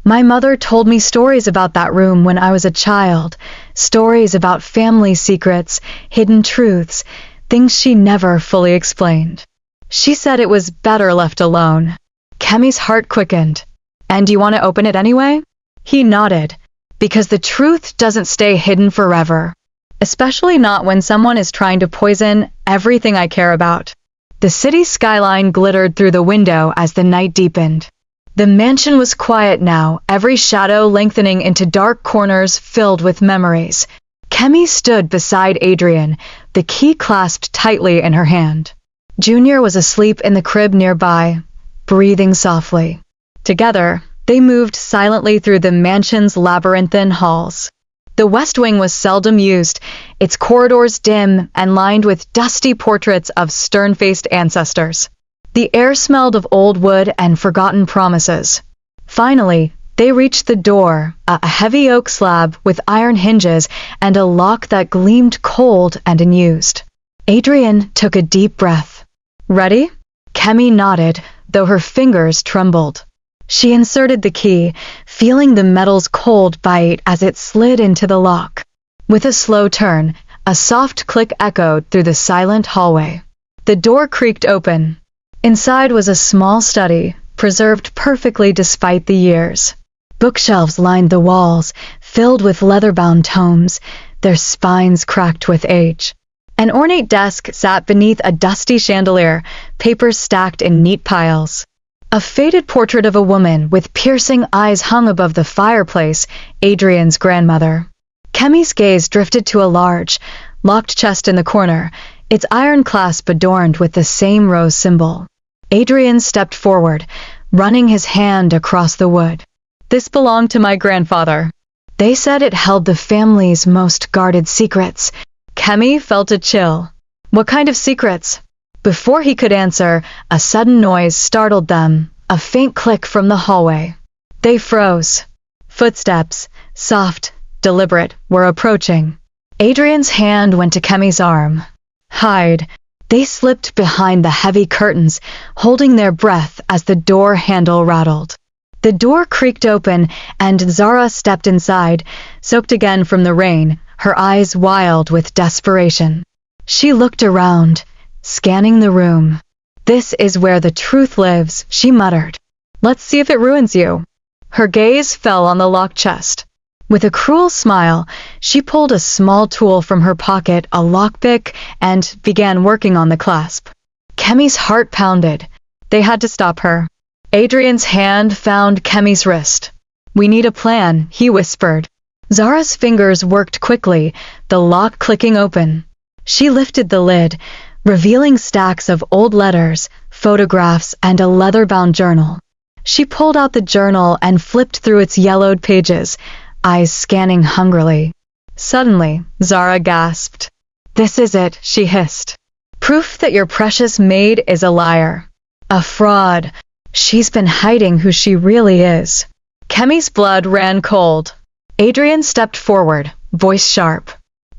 My mother told me stories about that room when I was a child, stories about family secrets, hidden truths, things she never fully explained. She said it was better left alone." Kemi's heart quickened. "And you want to open it anyway?" He nodded. "Because the truth doesn't stay hidden forever. Especially not when someone is trying to poison everything I care about." The city skyline glittered through the window as the night deepened. The mansion was quiet now, every shadow lengthening into dark corners filled with memories. Kemi stood beside Adrian, the key clasped tightly in her hand. Junior was asleep in the crib nearby, breathing softly. Together, they moved silently through the mansion's labyrinthine halls. The West Wing was seldom used, its corridors dim and lined with dusty portraits of stern-faced ancestors. The air smelled of old wood and forgotten promises. Finally, they reached the door, a heavy oak slab with iron hinges and a lock that gleamed cold and unused. Adrian took a deep breath. "Ready?" Kemi nodded, though her fingers trembled. She inserted the key, feeling the metal's cold bite as it slid into the lock. With a slow turn, a soft click echoed through the silent hallway. The door creaked open. Inside was a small study, preserved perfectly despite the years. Bookshelves lined the walls, filled with leather-bound tomes, their spines cracked with age. An ornate desk sat beneath a dusty chandelier, papers stacked in neat piles. A faded portrait of a woman with piercing eyes hung above the fireplace, Adrian's grandmother. Kemi's gaze drifted to a large, locked chest in the corner, its iron clasp adorned with the same rose symbol. Adrian stepped forward, running his hand across the wood. "This belonged to my grandfather. They said it held the family's most guarded secrets." Kemi felt a chill. What kind of secrets? Before he could answer, a sudden noise startled them, a faint click from the hallway. They froze. Footsteps, soft, deliberate, were approaching. Adrian's hand went to Kemi's arm. "Hide." They slipped behind the heavy curtains, holding their breath as the door handle rattled. The door creaked open, and Zara stepped inside, soaked again from the rain, her eyes wild with desperation. She looked around, scanning the room. "This is where the truth lives," she muttered. "Let's see if it ruins you." Her gaze fell on the locked chest. With a cruel smile, she pulled a small tool from her pocket, a lockpick, and began working on the clasp. Kemi's heart pounded. They had to stop her. Adrian's hand found Kemi's wrist. "We need a plan," he whispered. Zara's fingers worked quickly, the lock clicking open. She lifted the lid, revealing stacks of old letters, photographs, and a leather-bound journal. She pulled out the journal and flipped through its yellowed pages, eyes scanning hungrily. Suddenly, Zara gasped. "This is it," she hissed. "Proof that your precious maid is a liar. A fraud. She's been hiding who she really is." Kemi's blood ran cold. Adrian stepped forward, voice sharp.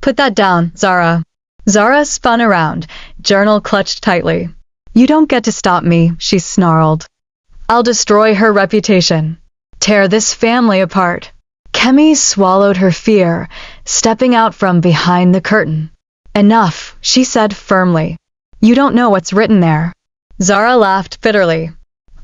"Put that down, Zara." Zara spun around, journal clutched tightly. "You don't get to stop me," she snarled. "I'll destroy her reputation. Tear this family apart." Kemi swallowed her fear, stepping out from behind the curtain. "Enough," she said firmly. "You don't know what's written there." Zara laughed bitterly.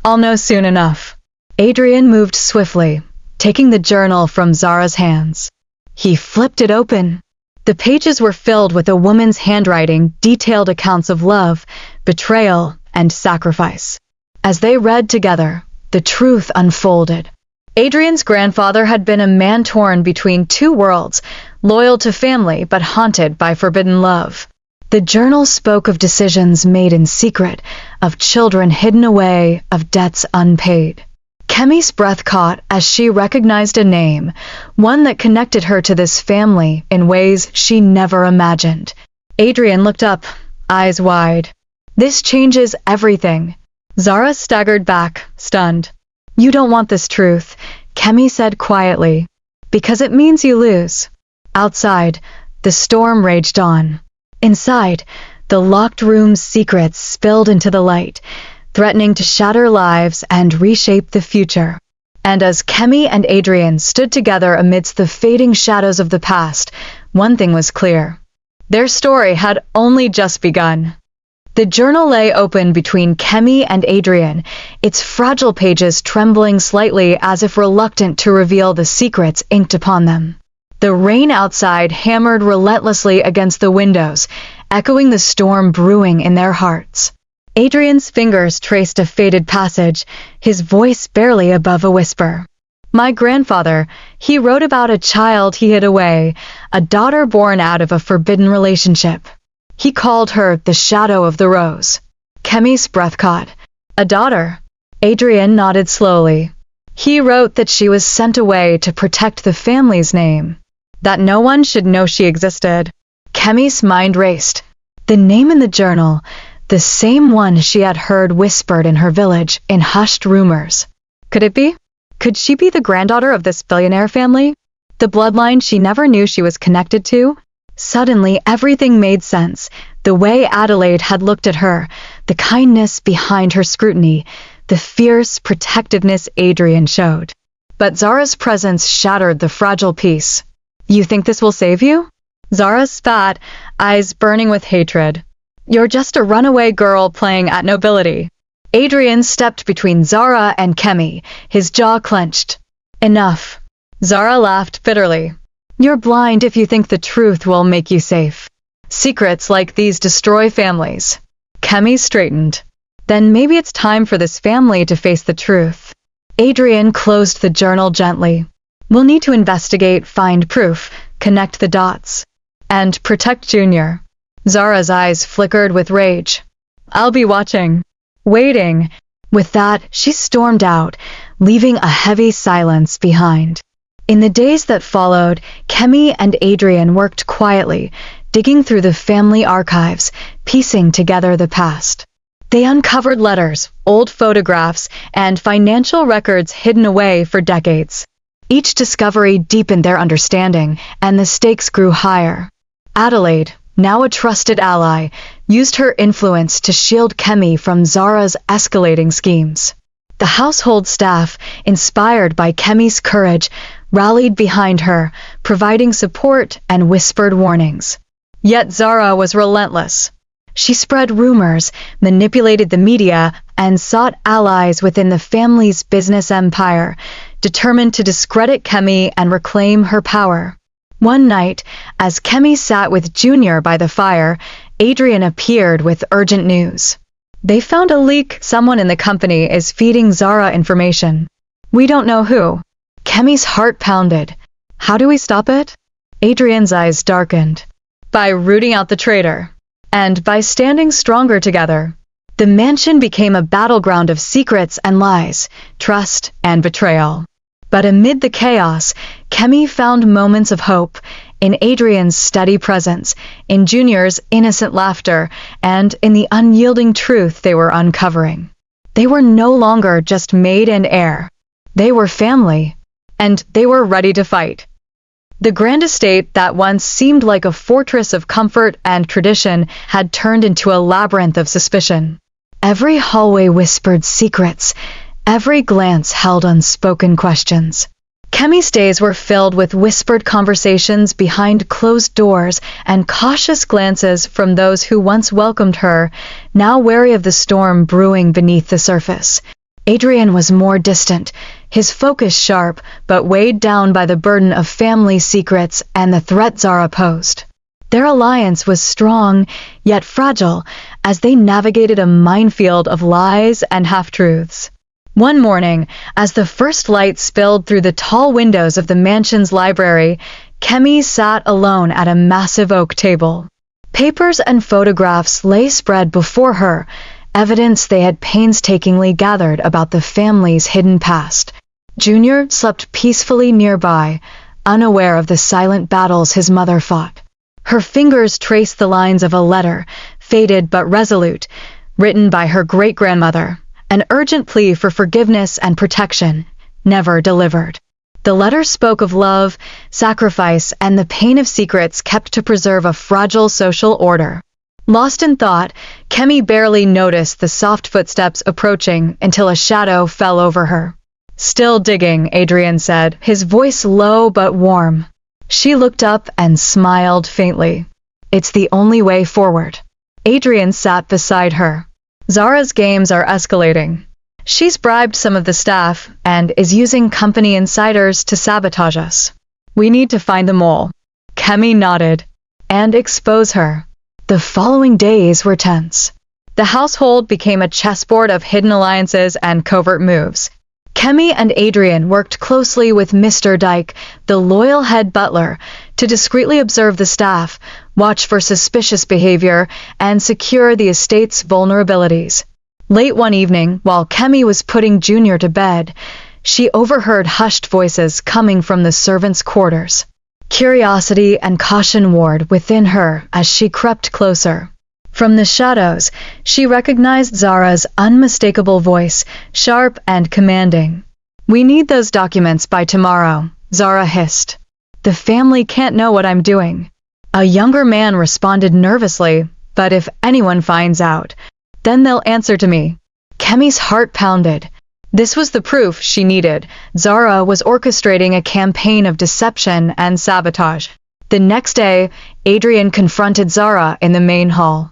"I'll know soon enough." Adrian moved swiftly, taking the journal from Zara's hands. He flipped it open. The pages were filled with a woman's handwriting, detailed accounts of love, betrayal, and sacrifice. As they read together, the truth unfolded. Adrian's grandfather had been a man torn between two worlds, loyal to family but haunted by forbidden love. The journal spoke of decisions made in secret, of children hidden away, of debts unpaid. Kemi's breath caught as she recognized a name, one that connected her to this family in ways she never imagined. Adrian looked up, eyes wide. "This changes everything." Zara staggered back, stunned. "You don't want this truth," Kemi said quietly, "because it means you lose." Outside, the storm raged on. Inside, the locked room's secrets spilled into the light, threatening to shatter lives and reshape the future. And as Kemi and Adrian stood together amidst the fading shadows of the past, one thing was clear. Their story had only just begun. The journal lay open between Kemi and Adrian, its fragile pages trembling slightly as if reluctant to reveal the secrets inked upon them. The rain outside hammered relentlessly against the windows, echoing the storm brewing in their hearts. Adrian's fingers traced a faded passage, his voice barely above a whisper. "My grandfather, he wrote about a child he hid away, a daughter born out of a forbidden relationship. He called her the shadow of the rose." Kemi's breath caught. "A daughter?" Adrian nodded slowly. "He wrote that she was sent away to protect the family's name, that no one should know she existed." Kemi's mind raced. The name in the journal, the same one she had heard whispered in her village in hushed rumors. Could it be? Could she be the granddaughter of this billionaire family? The bloodline she never knew she was connected to? Suddenly, everything made sense. The way Adelaide had looked at her, the kindness behind her scrutiny, the fierce protectiveness Adrian showed. But Zara's presence shattered the fragile peace. "You think this will save you?" Zara spat, eyes burning with hatred. "You're just a runaway girl playing at nobility." Adrian stepped between Zara and Kemi, his jaw clenched. Enough. Zara laughed bitterly. You're blind if you think the truth will make you safe. Secrets like these destroy families. Kemi straightened. Then maybe it's time for this family to face the truth. Adrian closed the journal gently. We'll need to investigate, find proof, connect the dots. And protect Junior. Zara's eyes flickered with rage. I'll be watching. Waiting. With that, she stormed out, leaving a heavy silence behind. In the days that followed, Kemi and Adrian worked quietly, digging through the family archives, piecing together the past. They uncovered letters, old photographs, and financial records hidden away for decades. Each discovery deepened their understanding, and the stakes grew higher. Adelaide, now a trusted ally, used her influence to shield Kemi from Zara's escalating schemes. The household staff, inspired by Kemi's courage, rallied behind her, providing support and whispered warnings. Yet Zara was relentless. She spread rumors, manipulated the media, and sought allies within the family's business empire, determined to discredit Kemi and reclaim her power. One night, as Kemi sat with Junior by the fire, Adrian appeared with urgent news. They found a leak. Someone in the company is feeding Zara information. We don't know who. Kemi's heart pounded. How do we stop it? Adrian's eyes darkened. By rooting out the traitor. And by standing stronger together. The mansion became a battleground of secrets and lies, trust and betrayal. But amid the chaos, Kemi found moments of hope in Adrian's steady presence, in Junior's innocent laughter, and in the unyielding truth they were uncovering. They were no longer just maid and heir. They were family, and they were ready to fight. The grand estate that once seemed like a fortress of comfort and tradition had turned into a labyrinth of suspicion. Every hallway whispered secrets. Every glance held unspoken questions. Kemi's days were filled with whispered conversations behind closed doors and cautious glances from those who once welcomed her, now wary of the storm brewing beneath the surface. Adrian was more distant, his focus sharp, but weighed down by the burden of family secrets and the threat Zara posed. Their alliance was strong, yet fragile, as they navigated a minefield of lies and half-truths. One morning, as the first light spilled through the tall windows of the mansion's library, Kemi sat alone at a massive oak table. Papers and photographs lay spread before her, evidence they had painstakingly gathered about the family's hidden past. Junior slept peacefully nearby, unaware of the silent battles his mother fought. Her fingers traced the lines of a letter, faded but resolute, written by her great-grandmother. An urgent plea for forgiveness and protection, never delivered. The letter spoke of love, sacrifice, and the pain of secrets kept to preserve a fragile social order. Lost in thought, Kemi barely noticed the soft footsteps approaching until a shadow fell over her. Still digging, Adrian said, his voice low but warm. She looked up and smiled faintly. It's the only way forward. Adrian sat beside her. Zara's games are escalating. She's bribed some of the staff and is using company insiders to sabotage us. We need to find the mole. Kemi nodded. And expose her. The following days were tense. The household became a chessboard of hidden alliances and covert moves. Kemi and Adrian worked closely with Mr. Dyke, the loyal head butler, to discreetly observe the staff, watch for suspicious behavior, and secure the estate's vulnerabilities. Late one evening, while Kemi was putting Junior to bed, she overheard hushed voices coming from the servants' quarters. Curiosity and caution warred within her as she crept closer. From the shadows, she recognized Zara's unmistakable voice, sharp and commanding. We need those documents by tomorrow, Zara hissed. The family can't know what I'm doing. A younger man responded nervously, but if anyone finds out, then they'll answer to me. Kemi's heart pounded. This was the proof she needed. Zara was orchestrating a campaign of deception and sabotage. The next day, Adrian confronted Zara in the main hall.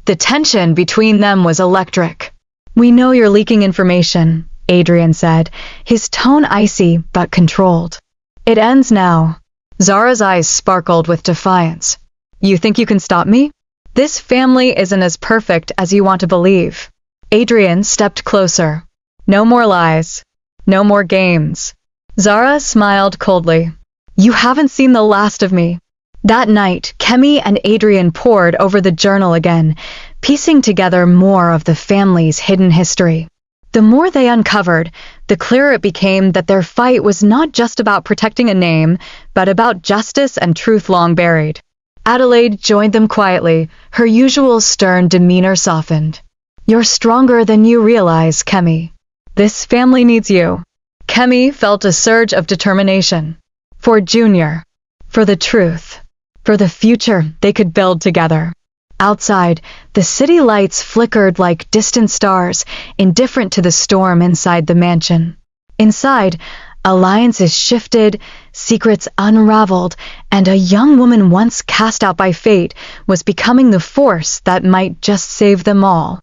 The tension between them was electric. We know you're leaking information, Adrian said, his tone icy but controlled. It ends now. Zara's eyes sparkled with defiance. You think you can stop me? This family isn't as perfect as you want to believe. Adrian stepped closer. No more lies. No more games. Zara smiled coldly. You haven't seen the last of me. That night, Kemi and Adrian pored over the journal again, piecing together more of the family's hidden history. The more they uncovered, the clearer it became that their fight was not just about protecting a name, but about justice and truth long buried. Adelaide joined them quietly, her usual stern demeanor softened. You're stronger than you realize, Kemi. This family needs you. Kemi felt a surge of determination. For Junior. For the truth. For the future they could build together. Outside, the city lights flickered like distant stars, indifferent to the storm inside the mansion. Inside, alliances shifted, secrets unraveled, and a young woman once cast out by fate was becoming the force that might just save them all.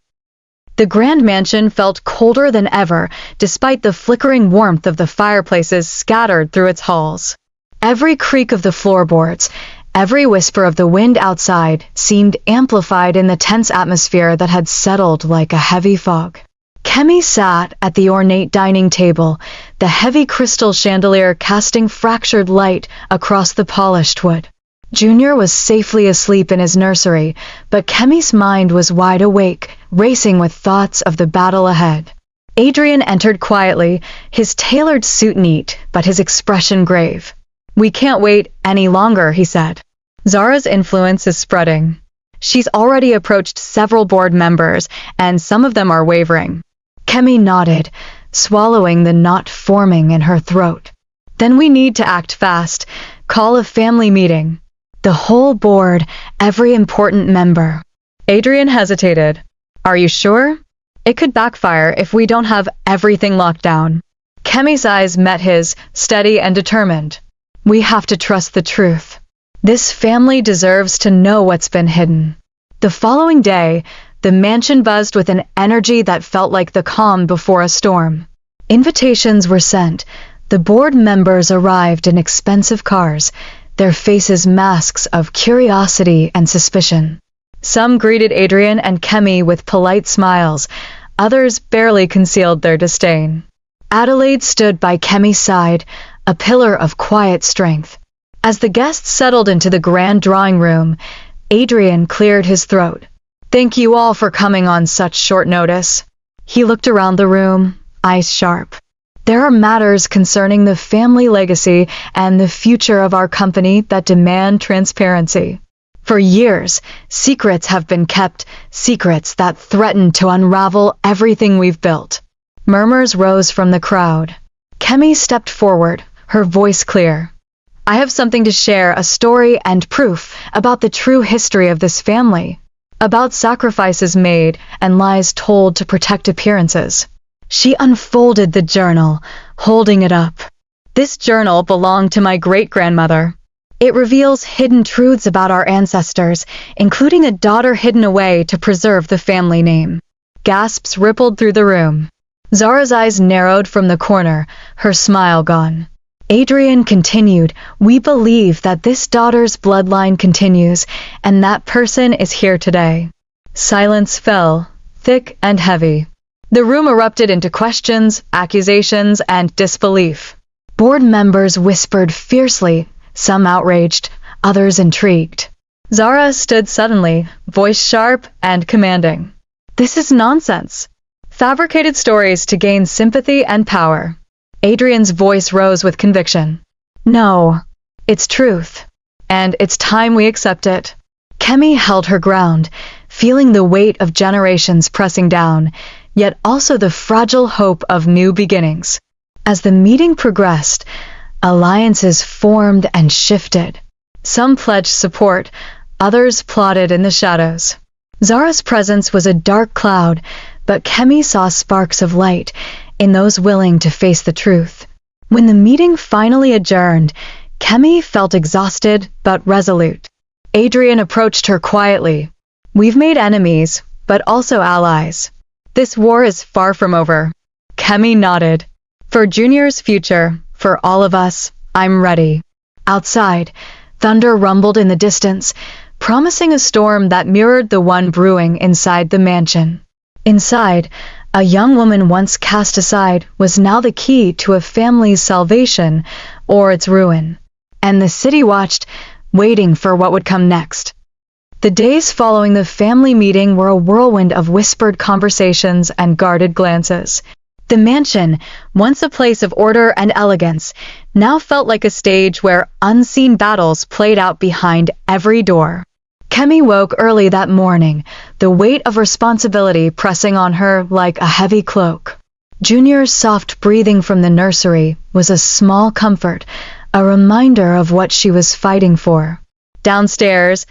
The grand mansion felt colder than ever, despite the flickering warmth of the fireplaces scattered through its halls. Every creak of the floorboards, every whisper of the wind outside seemed amplified in the tense atmosphere that had settled like a heavy fog. Kemi sat at the ornate dining table, the heavy crystal chandelier casting fractured light across the polished wood. Junior was safely asleep in his nursery, but Kemi's mind was wide awake, racing with thoughts of the battle ahead. Adrian entered quietly, his tailored suit neat, but his expression grave. We can't wait any longer, he said. Zara's influence is spreading. She's already approached several board members, and some of them are wavering. Kemi nodded, swallowing the knot forming in her throat. Then we need to act fast. Call a family meeting. The whole board, every important member. Adrian hesitated. Are you sure? It could backfire if we don't have everything locked down. Kemi's eyes met his, steady and determined. We have to trust the truth. This family deserves to know what's been hidden. The following day, the mansion buzzed with an energy that felt like the calm before a storm. Invitations were sent. The board members arrived in expensive cars, their faces masks of curiosity and suspicion. Some greeted Adrian and Kemi with polite smiles, others barely concealed their disdain. Adelaide stood by Kemi's side, a pillar of quiet strength. As the guests settled into the grand drawing room, Adrian cleared his throat. Thank you all for coming on such short notice. He looked around the room, eyes sharp. There are matters concerning the family legacy and the future of our company that demand transparency. For years, secrets have been kept, secrets that threaten to unravel everything we've built. Murmurs rose from the crowd. Kemi stepped forward, her voice clear. I have something to share, a story and proof about the true history of this family, about sacrifices made and lies told to protect appearances. She unfolded the journal, holding it up. This journal belonged to my great-grandmother. It reveals hidden truths about our ancestors, including a daughter hidden away to preserve the family name. Gasps rippled through the room. Zara's eyes narrowed from the corner, her smile gone. Adrian continued, we believe that this daughter's bloodline continues, and that person is here today. Silence fell, thick and heavy. The room erupted into questions, accusations, and disbelief. Board members whispered fiercely, some outraged, others intrigued. Zara stood suddenly, voice sharp and commanding. This is nonsense. Fabricated stories to gain sympathy and power. Adrian's voice rose with conviction. No, it's truth. And it's time we accept it. Kemi held her ground, feeling the weight of generations pressing down, yet also the fragile hope of new beginnings. As the meeting progressed, alliances formed and shifted. Some pledged support, others plotted in the shadows. Zara's presence was a dark cloud, but Kemi saw sparks of light in those willing to face the truth. When the meeting finally adjourned, Kemi felt exhausted but resolute. Adrian approached her quietly. We've made enemies, but also allies. This war is far from over. Kemi nodded. For Junior's future, for all of us, I'm ready. Outside, thunder rumbled in the distance, promising a storm that mirrored the one brewing inside the mansion. Inside, a young woman once cast aside was now the key to a family's salvation or its ruin. And the city watched, waiting for what would come next. The days following the family meeting were a whirlwind of whispered conversations and guarded glances. The mansion, once a place of order and elegance, now felt like a stage where unseen battles played out behind every door. Kemi woke early that morning, the weight of responsibility pressing on her like a heavy cloak. Junior's soft breathing from the nursery was a small comfort, a reminder of what she was fighting for. Downstairs,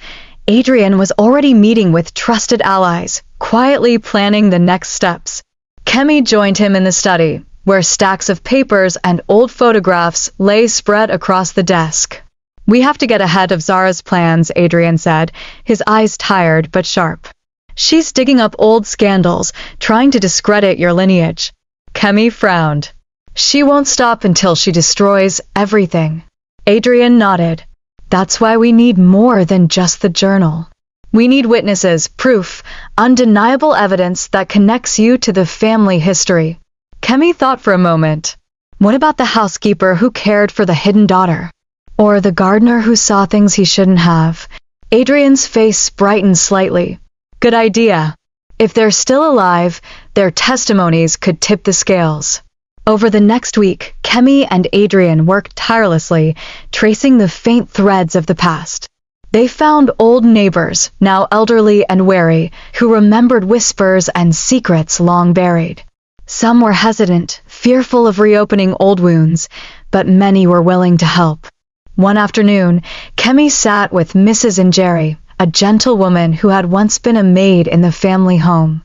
Adrian was already meeting with trusted allies, quietly planning the next steps. Kemi joined him in the study, where stacks of papers and old photographs lay spread across the desk. We have to get ahead of Zara's plans, Adrian said, his eyes tired but sharp. She's digging up old scandals, trying to discredit your lineage. Kemi frowned. She won't stop until she destroys everything. Adrian nodded. That's why we need more than just the journal. We need witnesses, proof, undeniable evidence that connects you to the family history. Kemi thought for a moment. What about the housekeeper who cared for the hidden daughter? Or the gardener who saw things he shouldn't have? Adrian's face brightened slightly. Good idea. If they're still alive, their testimonies could tip the scales. Over the next week, Kemi and Adrian worked tirelessly, tracing the faint threads of the past. They found old neighbors, now elderly and wary, who remembered whispers and secrets long buried. Some were hesitant, fearful of reopening old wounds, but many were willing to help. One afternoon, Kemi sat with Mrs. Njeri, a gentle woman who had once been a maid in the family home.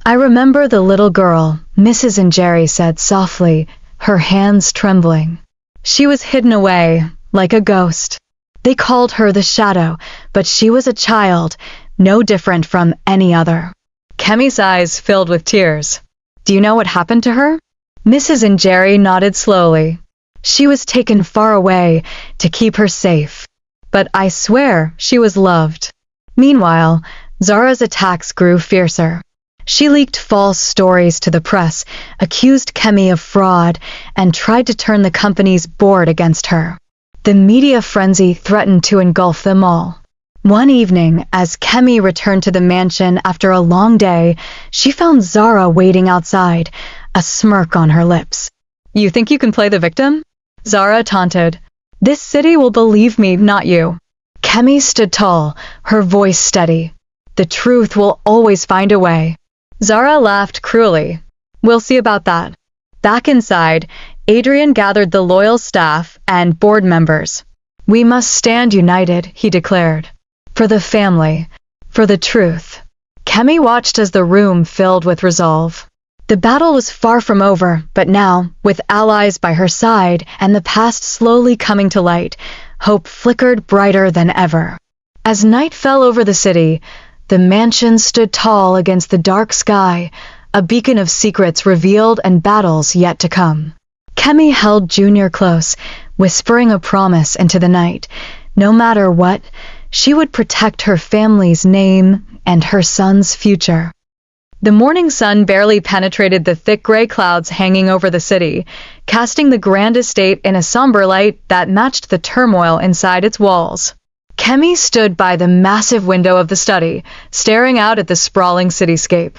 I remember the little girl, Mrs. Njeri said softly, her hands trembling. She was hidden away, like a ghost. They called her the Shadow, but she was a child, no different from any other. Kemi's eyes filled with tears. Do you know what happened to her? Mrs. Njeri nodded slowly. She was taken far away to keep her safe. But I swear she was loved. Meanwhile, Zara's attacks grew fiercer. She leaked false stories to the press, accused Kemi of fraud, and tried to turn the company's board against her. The media frenzy threatened to engulf them all. One evening, as Kemi returned to the mansion after a long day, she found Zara waiting outside, a smirk on her lips. You think you can play the victim? Zara taunted. This city will believe me, not you. Kemi stood tall, her voice steady. The truth will always find a way. Zara laughed cruelly. We'll see about that. Back inside, Adrian gathered the loyal staff and board members. We must stand united, he declared. For the family, for the truth. Kemi watched as the room filled with resolve. The battle was far from over, but now, with allies by her side and the past slowly coming to light, hope flickered brighter than ever. As night fell over the city, the mansion stood tall against the dark sky, a beacon of secrets revealed and battles yet to come. Kemi held Junior close, whispering a promise into the night. No matter what, she would protect her family's name and her son's future. The morning sun barely penetrated the thick gray clouds hanging over the city, casting the grand estate in a somber light that matched the turmoil inside its walls. Kemi stood by the massive window of the study, staring out at the sprawling cityscape.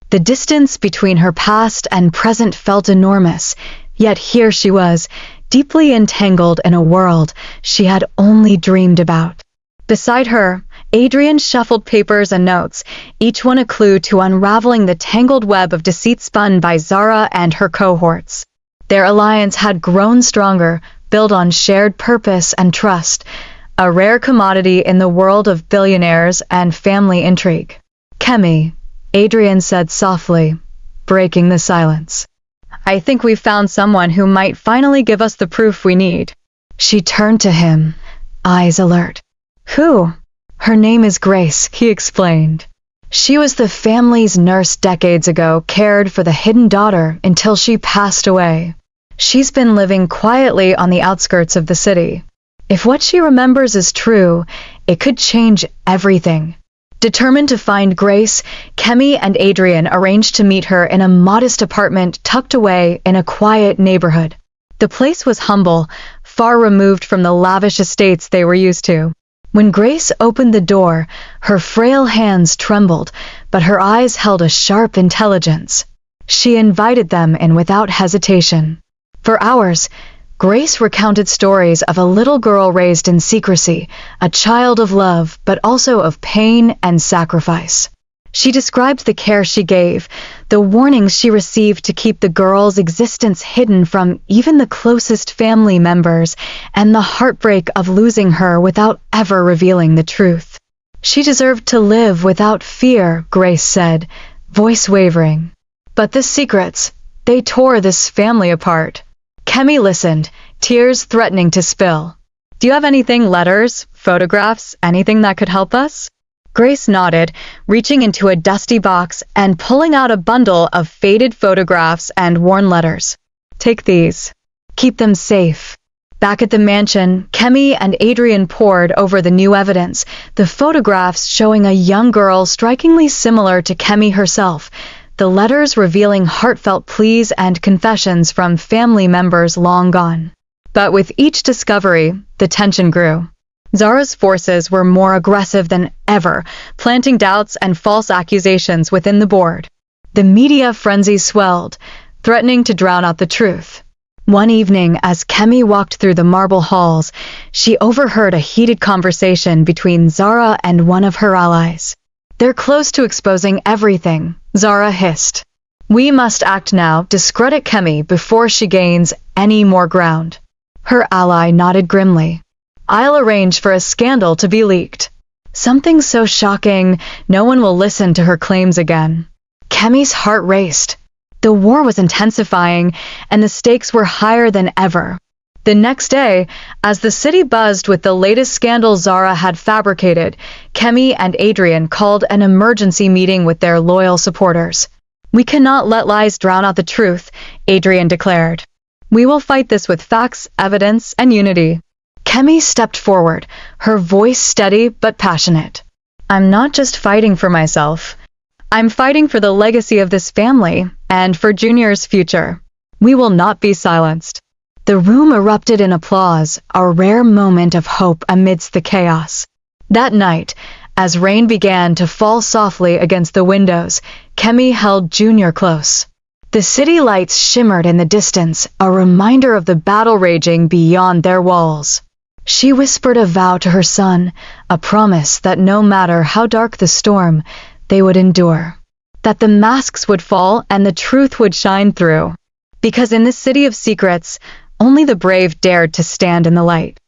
The distance between her past and present felt enormous, yet here she was, deeply entangled in a world she had only dreamed about. Beside her, Adrian shuffled papers and notes, each one a clue to unraveling the tangled web of deceit spun by Zara and her cohorts. Their alliance had grown stronger, built on shared purpose and trust, a rare commodity in the world of billionaires and family intrigue. Kemi, Adrian said softly, breaking the silence. I think we've found someone who might finally give us the proof we need. She turned to him, eyes alert. Who? Her name is Grace, he explained. She was the family's nurse decades ago, cared for the hidden daughter until she passed away. She's been living quietly on the outskirts of the city. If what she remembers is true, it could change everything. Determined to find Grace, Kemi and Adrian arranged to meet her in a modest apartment tucked away in a quiet neighborhood. The place was humble, far removed from the lavish estates they were used to. When Grace opened the door, her frail hands trembled, but her eyes held a sharp intelligence. She invited them in without hesitation. For hours, Grace recounted stories of a little girl raised in secrecy, a child of love, but also of pain and sacrifice. She described the care she gave, the warnings she received to keep the girl's existence hidden from even the closest family members, and the heartbreak of losing her without ever revealing the truth. She deserved to live without fear, Grace said, voice wavering. But the secrets, they tore this family apart. Kemi listened, tears threatening to spill. Do you have anything, letters, photographs, anything that could help us? Grace nodded, reaching into a dusty box and pulling out a bundle of faded photographs and worn letters. Take these. Keep them safe. Back at the mansion, Kemi and Adrian pored over the new evidence, the photographs showing a young girl strikingly similar to Kemi herself, the letters revealing heartfelt pleas and confessions from family members long gone. But with each discovery, the tension grew. Zara's forces were more aggressive than ever, planting doubts and false accusations within the board. The media frenzy swelled, threatening to drown out the truth. One evening, as Kemi walked through the marble halls, she overheard a heated conversation between Zara and one of her allies. They're close to exposing everything, Zara hissed. We must act now, discredit Kemi before she gains any more ground. Her ally nodded grimly. I'll arrange for a scandal to be leaked. Something so shocking, no one will listen to her claims again. Kemi's heart raced. The war was intensifying, and the stakes were higher than ever. The next day, as the city buzzed with the latest scandal Zara had fabricated, Kemi and Adrian called an emergency meeting with their loyal supporters. We cannot let lies drown out the truth, Adrian declared. We will fight this with facts, evidence, and unity. Kemi stepped forward, her voice steady but passionate. I'm not just fighting for myself. I'm fighting for the legacy of this family and for Junior's future. We will not be silenced. The room erupted in applause, a rare moment of hope amidst the chaos. That night, as rain began to fall softly against the windows, Kemi held Junior close. The city lights shimmered in the distance, a reminder of the battle raging beyond their walls. She whispered a vow to her son, a promise that no matter how dark the storm, they would endure. That the masks would fall and the truth would shine through. Because in this city of secrets, only the brave dared to stand in the light.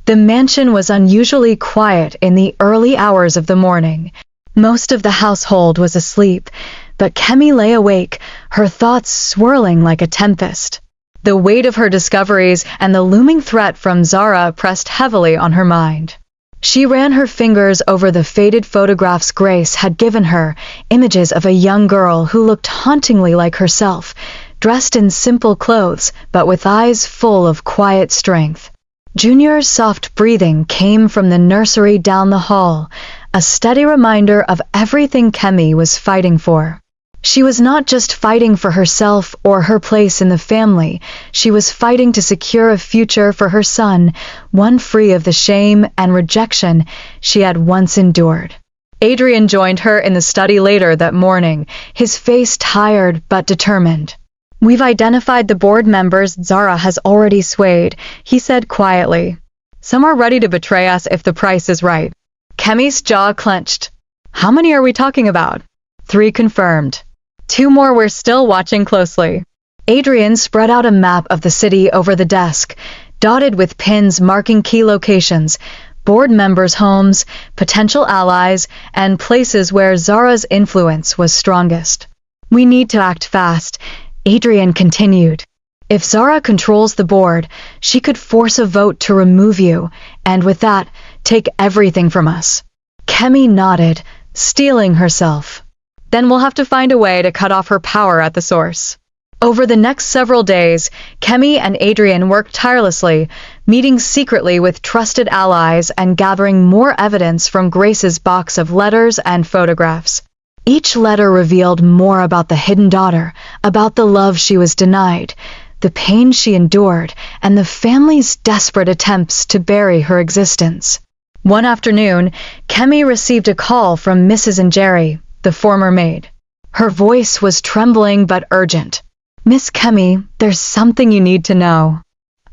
The mansion was unusually quiet in the early hours of the morning. Most of the household was asleep, but Kemi lay awake, her thoughts swirling like a tempest. The weight of her discoveries and the looming threat from Zara pressed heavily on her mind. She ran her fingers over the faded photographs Grace had given her, images of a young girl who looked hauntingly like herself, dressed in simple clothes, but with eyes full of quiet strength. Junior's soft breathing came from the nursery down the hall, a steady reminder of everything Kemi was fighting for. She was not just fighting for herself or her place in the family, she was fighting to secure a future for her son, one free of the shame and rejection she had once endured. Adrian joined her in the study later that morning, his face tired but determined. We've identified the board members Zara has already swayed, he said quietly. Some are ready to betray us if the price is right. Kemi's jaw clenched. How many are we talking about? 3 confirmed. 2 more we're still watching closely. Adrian spread out a map of the city over the desk, dotted with pins marking key locations, board members' homes, potential allies, and places where Zara's influence was strongest. We need to act fast, Adrian continued. If Zara controls the board, she could force a vote to remove you, and with that, take everything from us. Kemi nodded, stealing herself. Then we'll have to find a way to cut off her power at the source. Over the next several days, Kemi and Adrian worked tirelessly, meeting secretly with trusted allies and gathering more evidence from Grace's box of letters and photographs. Each letter revealed more about the hidden daughter, about the love she was denied, the pain she endured, and the family's desperate attempts to bury her existence. One afternoon, Kemi received a call from Mrs. and Jerry, the former maid. Her voice was trembling but urgent. "Miss Kemi, there's something you need to know.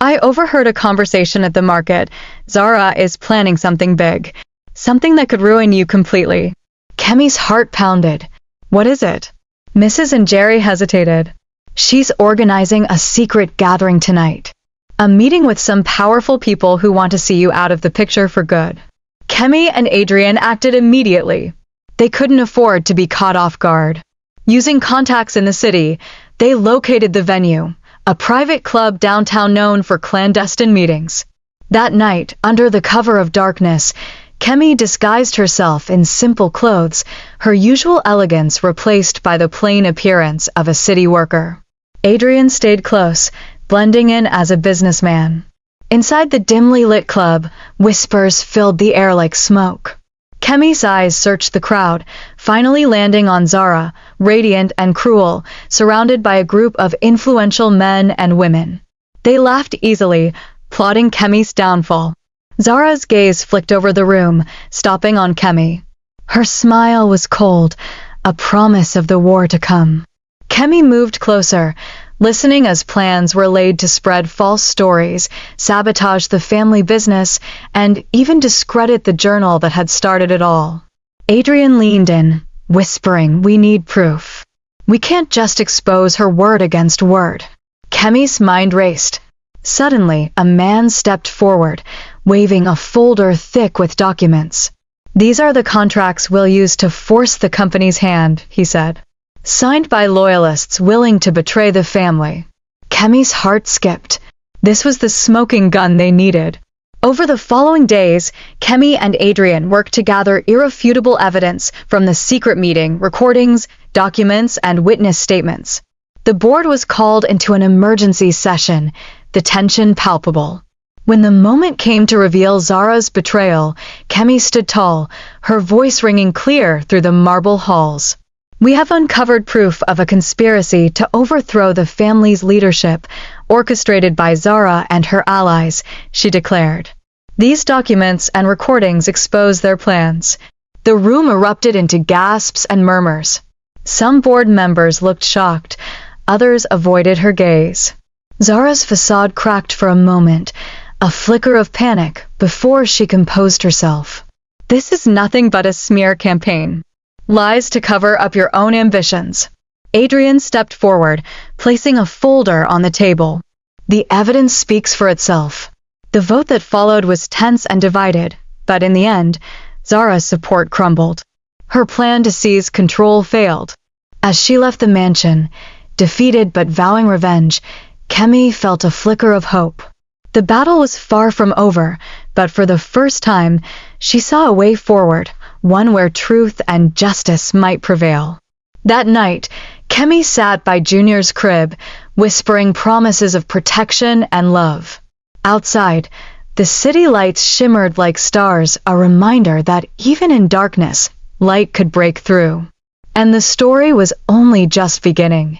I overheard a conversation at the market. Zara is planning something big. Something that could ruin you completely." Kemi's heart pounded. "What is it?" Mrs. and Jerry hesitated. "She's organizing a secret gathering tonight. A meeting with some powerful people who want to see you out of the picture for good." Kemi and Adrian acted immediately. They couldn't afford to be caught off guard. Using contacts in the city, they located the venue, a private club downtown known for clandestine meetings. That night, under the cover of darkness, Kemi disguised herself in simple clothes, her usual elegance replaced by the plain appearance of a city worker. Adrian stayed close, blending in as a businessman. Inside the dimly lit club, whispers filled the air like smoke. Kemi's eyes searched the crowd, finally landing on Zara, radiant and cruel, surrounded by a group of influential men and women. They laughed easily, plotting Kemi's downfall. Zara's gaze flicked over the room, stopping on Kemi. Her smile was cold, a promise of the war to come. Kemi moved closer, listening as plans were laid to spread false stories, sabotage the family business, and even discredit the journal that had started it all. Adrian leaned in, whispering, "We need proof. We can't just expose her word against word." Kemi's mind raced. Suddenly, a man stepped forward, waving a folder thick with documents. "These are the contracts we'll use to force the company's hand," he said. "Signed by loyalists willing to betray the family." Kemi's heart skipped. This was the smoking gun they needed. Over the following days, Kemi and Adrian worked to gather irrefutable evidence from the secret meeting, recordings, documents, and witness statements. The board was called into an emergency session, the tension palpable. When the moment came to reveal Zara's betrayal, Kemi stood tall, her voice ringing clear through the marble halls. "We have uncovered proof of a conspiracy to overthrow the family's leadership, orchestrated by Zara and her allies," she declared. These documents and recordings expose their plans. The room erupted into gasps and murmurs. Some board members looked shocked, others avoided her gaze. Zara's facade cracked for a moment, a flicker of panic before she composed herself. "This is nothing but a smear campaign. Lies to cover up your own ambitions." Adrian stepped forward, placing a folder on the table. "The evidence speaks for itself." The vote that followed was tense and divided, but in the end, Zara's support crumbled. Her plan to seize control failed. As she left the mansion, defeated but vowing revenge, Kemi felt a flicker of hope. The battle was far from over, but for the first time, she saw a way forward, one where truth and justice might prevail. That night, Kemi sat by Junior's crib, whispering promises of protection and love. Outside, the city lights shimmered like stars, a reminder that even in darkness, light could break through. And the story was only just beginning.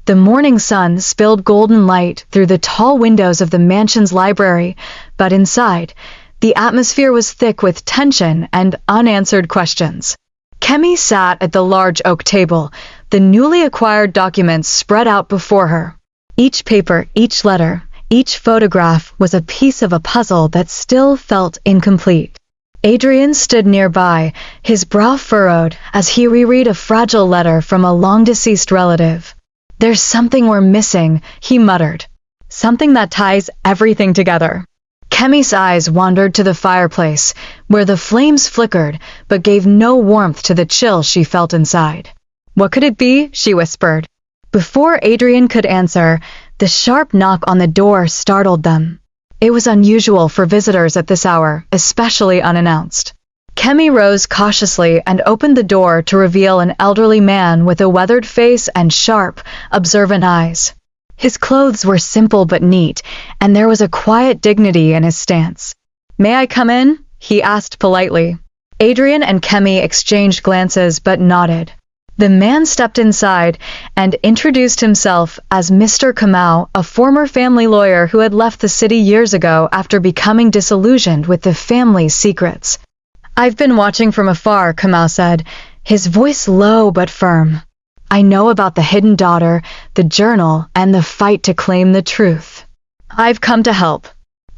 The morning sun spilled golden light through the tall windows of the mansion's library, but inside, the atmosphere was thick with tension and unanswered questions. Kemi sat at the large oak table, the newly acquired documents spread out before her. Each paper, each letter, each photograph was a piece of a puzzle that still felt incomplete. Adrian stood nearby, his brow furrowed as he reread a fragile letter from a long-deceased relative. "There's something we're missing," he muttered. "Something that ties everything together." Kemi's eyes wandered to the fireplace, where the flames flickered but gave no warmth to the chill she felt inside. "What could it be?" she whispered. Before Adrian could answer, the sharp knock on the door startled them. It was unusual for visitors at this hour, especially unannounced. Kemi rose cautiously and opened the door to reveal an elderly man with a weathered face and sharp, observant eyes. His clothes were simple but neat, and there was a quiet dignity in his stance. "May I come in?" he asked politely. Adrian and Kemi exchanged glances but nodded. The man stepped inside and introduced himself as Mr. Kamau, a former family lawyer who had left the city years ago after becoming disillusioned with the family's secrets. "I've been watching from afar," Kamau said, his voice low but firm. "I know about the hidden daughter, the journal, and the fight to claim the truth. I've come to help."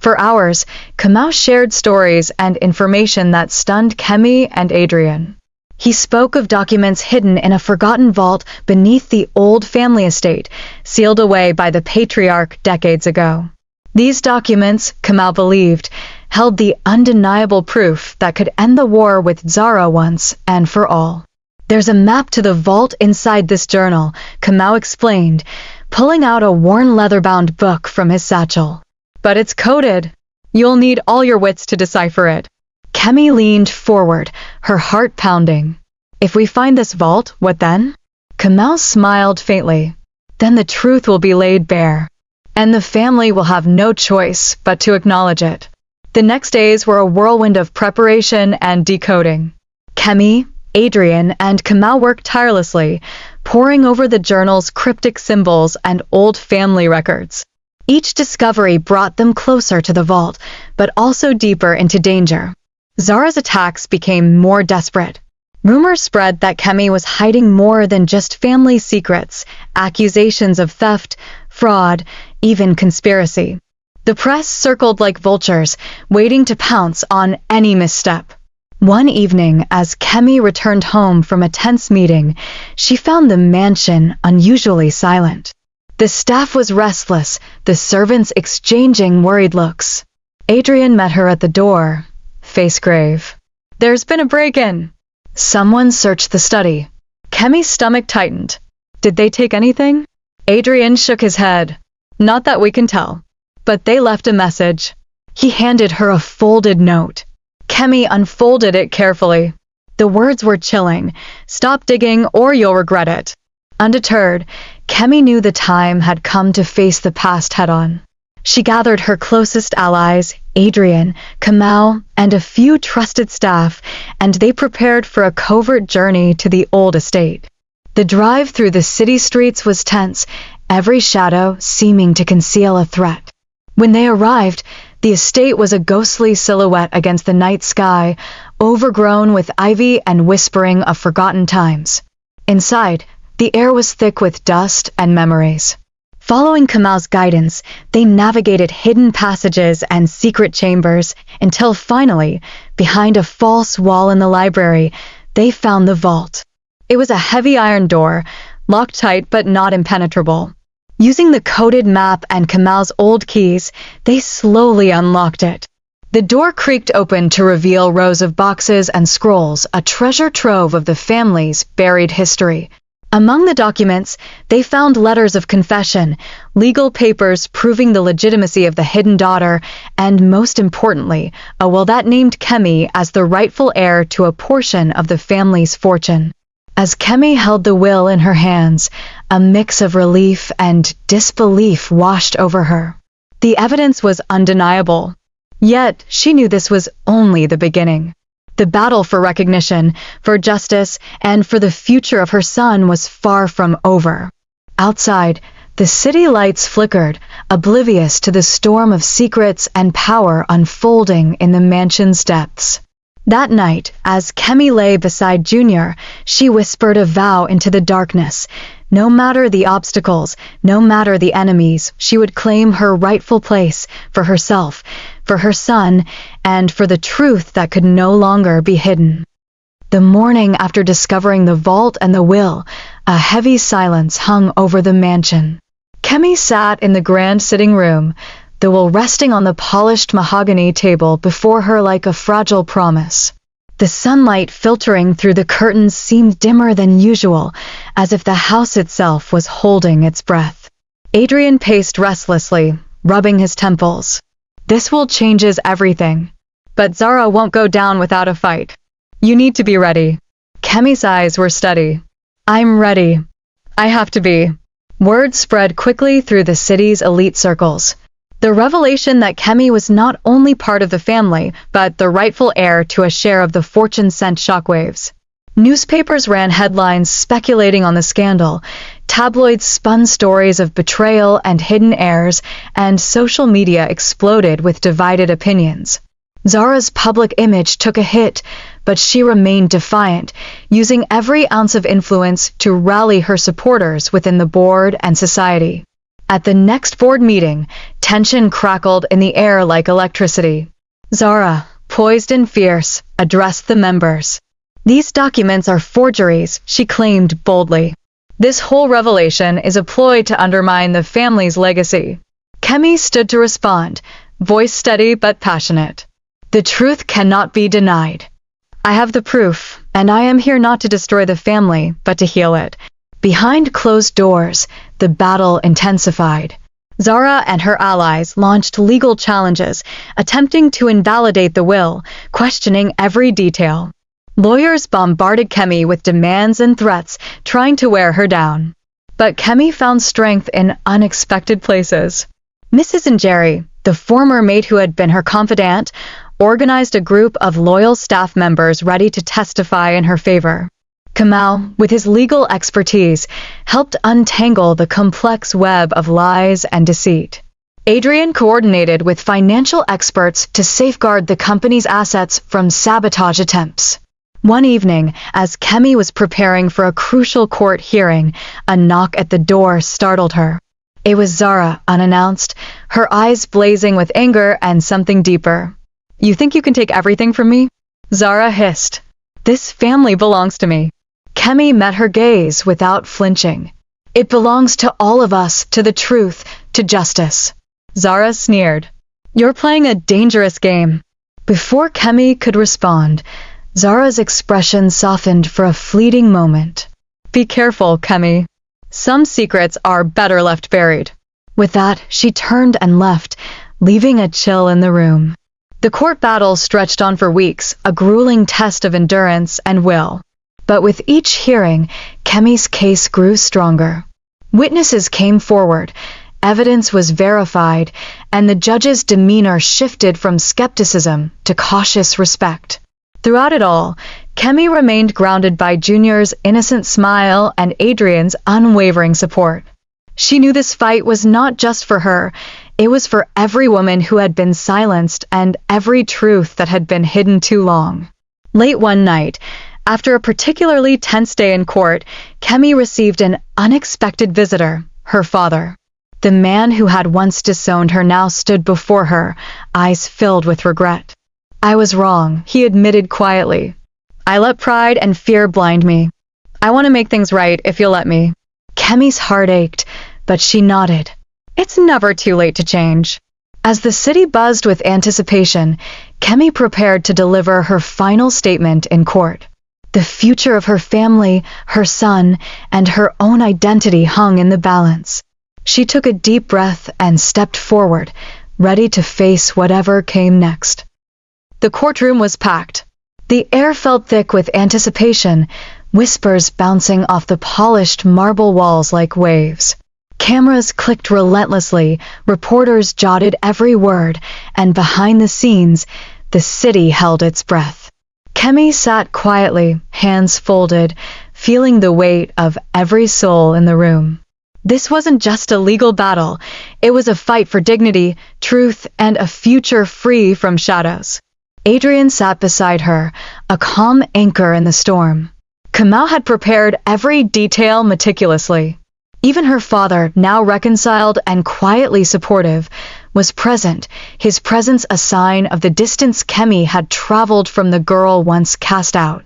For hours, Kamau shared stories and information that stunned Kemi and Adrian. He spoke of documents hidden in a forgotten vault beneath the old family estate, sealed away by the patriarch decades ago. These documents, Kamau believed, held the undeniable proof that could end the war with Zara once and for all. "There's a map to the vault inside this journal," Kamau explained, pulling out a worn leather-bound book from his satchel. "But it's coded. You'll need all your wits to decipher it." Kemi leaned forward, her heart pounding. "If we find this vault, what then?" Kamau smiled faintly. "Then the truth will be laid bare, and the family will have no choice but to acknowledge it." The next days were a whirlwind of preparation and decoding. Kemi, Adrian, and Kamau worked tirelessly, poring over the journal's cryptic symbols and old family records. Each discovery brought them closer to the vault, but also deeper into danger. Zara's attacks became more desperate. Rumors spread that Kemi was hiding more than just family secrets, accusations of theft, fraud, even conspiracy. The press circled like vultures, waiting to pounce on any misstep. One evening, as Kemi returned home from a tense meeting, she found the mansion unusually silent. The staff was restless, the servants exchanging worried looks. Adrian met her at the door, face grave. "There's been a break-in." "Someone searched the study." Kemi's stomach tightened. "Did they take anything?" Adrian shook his head. "Not that we can tell. But they left a message." He handed her a folded note. Kemi unfolded it carefully. The words were chilling. "Stop digging or you'll regret it." Undeterred, Kemi knew the time had come to face the past head-on. She gathered her closest allies, Adrian, Kamau, and a few trusted staff, and they prepared for a covert journey to the old estate. The drive through the city streets was tense, every shadow seeming to conceal a threat. When they arrived, the estate was a ghostly silhouette against the night sky, overgrown with ivy and whispering of forgotten times. Inside, the air was thick with dust and memories. Following Kamau's guidance, they navigated hidden passages and secret chambers until finally, behind a false wall in the library, they found the vault. It was a heavy iron door, locked tight but not impenetrable. Using the coded map and Kamau's old keys, they slowly unlocked it. The door creaked open to reveal rows of boxes and scrolls, a treasure trove of the family's buried history. Among the documents, they found letters of confession, legal papers proving the legitimacy of the hidden daughter, and most importantly, a will that named Kemi as the rightful heir to a portion of the family's fortune. As Kemi held the will in her hands, a mix of relief and disbelief washed over her. The evidence was undeniable. Yet, she knew this was only the beginning. The battle for recognition, for justice, and for the future of her son was far from over. Outside, the city lights flickered, oblivious to the storm of secrets and power unfolding in the mansion's depths. That night, as Kemi lay beside Junior, she whispered a vow into the darkness. No matter the obstacles, no matter the enemies, she would claim her rightful place for herself, for her son, and for the truth that could no longer be hidden. The morning after discovering the vault and the will, a heavy silence hung over the mansion. Kemi sat in the grand sitting room, the will resting on the polished mahogany table before her like a fragile promise. The sunlight filtering through the curtains seemed dimmer than usual, as if the house itself was holding its breath. Adrian paced restlessly, rubbing his temples. "This will changes everything. But Zara won't go down without a fight." You need to be ready. Kemi's eyes were steady. I'm ready. I have to be. Word spread quickly through the city's elite circles. The revelation that Kemi was not only part of the family, but the rightful heir to a share of the fortune sent shockwaves. Newspapers ran headlines speculating on the scandal, tabloids spun stories of betrayal and hidden heirs, and social media exploded with divided opinions. Zara's public image took a hit, but she remained defiant, using every ounce of influence to rally her supporters within the board and society. At the next board meeting, tension crackled in the air like electricity. Zara, poised and fierce, addressed the members. These documents are forgeries, she claimed boldly. This whole revelation is a ploy to undermine the family's legacy. Kemi stood to respond, voice steady but passionate. The truth cannot be denied. I have the proof, and I am here not to destroy the family, but to heal it. Behind closed doors, the battle intensified. Zara and her allies launched legal challenges, attempting to invalidate the will, questioning every detail. Lawyers bombarded Kemi with demands and threats, trying to wear her down. But Kemi found strength in unexpected places. Mrs. Njeri, the former maid who had been her confidant, organized a group of loyal staff members ready to testify in her favor. Kamal, with his legal expertise, helped untangle the complex web of lies and deceit. Adrian coordinated with financial experts to safeguard the company's assets from sabotage attempts. One evening, as Kemi was preparing for a crucial court hearing, a knock at the door startled her. It was Zara, unannounced, her eyes blazing with anger and something deeper. You think you can take everything from me? Zara hissed. This family belongs to me. Kemi met her gaze without flinching. It belongs to all of us, to the truth, to justice. Zara sneered. You're playing a dangerous game. Before Kemi could respond, Zara's expression softened for a fleeting moment. Be careful, Kemi. Some secrets are better left buried. With that, she turned and left, leaving a chill in the room. The court battle stretched on for weeks, a grueling test of endurance and will. But with each hearing, Kemi's case grew stronger. Witnesses came forward, evidence was verified, and the judge's demeanor shifted from skepticism to cautious respect. Throughout it all, Kemi remained grounded by Junior's innocent smile and Adrian's unwavering support. She knew this fight was not just for her, it was for every woman who had been silenced and every truth that had been hidden too long. Late one night, after a particularly tense day in court, Kemi received an unexpected visitor, her father. The man who had once disowned her now stood before her, eyes filled with regret. I was wrong, he admitted quietly. I let pride and fear blind me. I want to make things right if you'll let me. Kemi's heart ached, but she nodded. It's never too late to change. As the city buzzed with anticipation, Kemi prepared to deliver her final statement in court. The future of her family, her son, and her own identity hung in the balance. She took a deep breath and stepped forward, ready to face whatever came next. The courtroom was packed. The air felt thick with anticipation, whispers bouncing off the polished marble walls like waves. Cameras clicked relentlessly, reporters jotted every word, and behind the scenes, the city held its breath. Kemi sat quietly, hands folded, feeling the weight of every soul in the room. This wasn't just a legal battle, it was a fight for dignity, truth, and a future free from shadows. Adrian sat beside her, a calm anchor in the storm. Kamal had prepared every detail meticulously. Even her father, now reconciled and quietly supportive, was present, his presence a sign of the distance Kemi had traveled from the girl once cast out.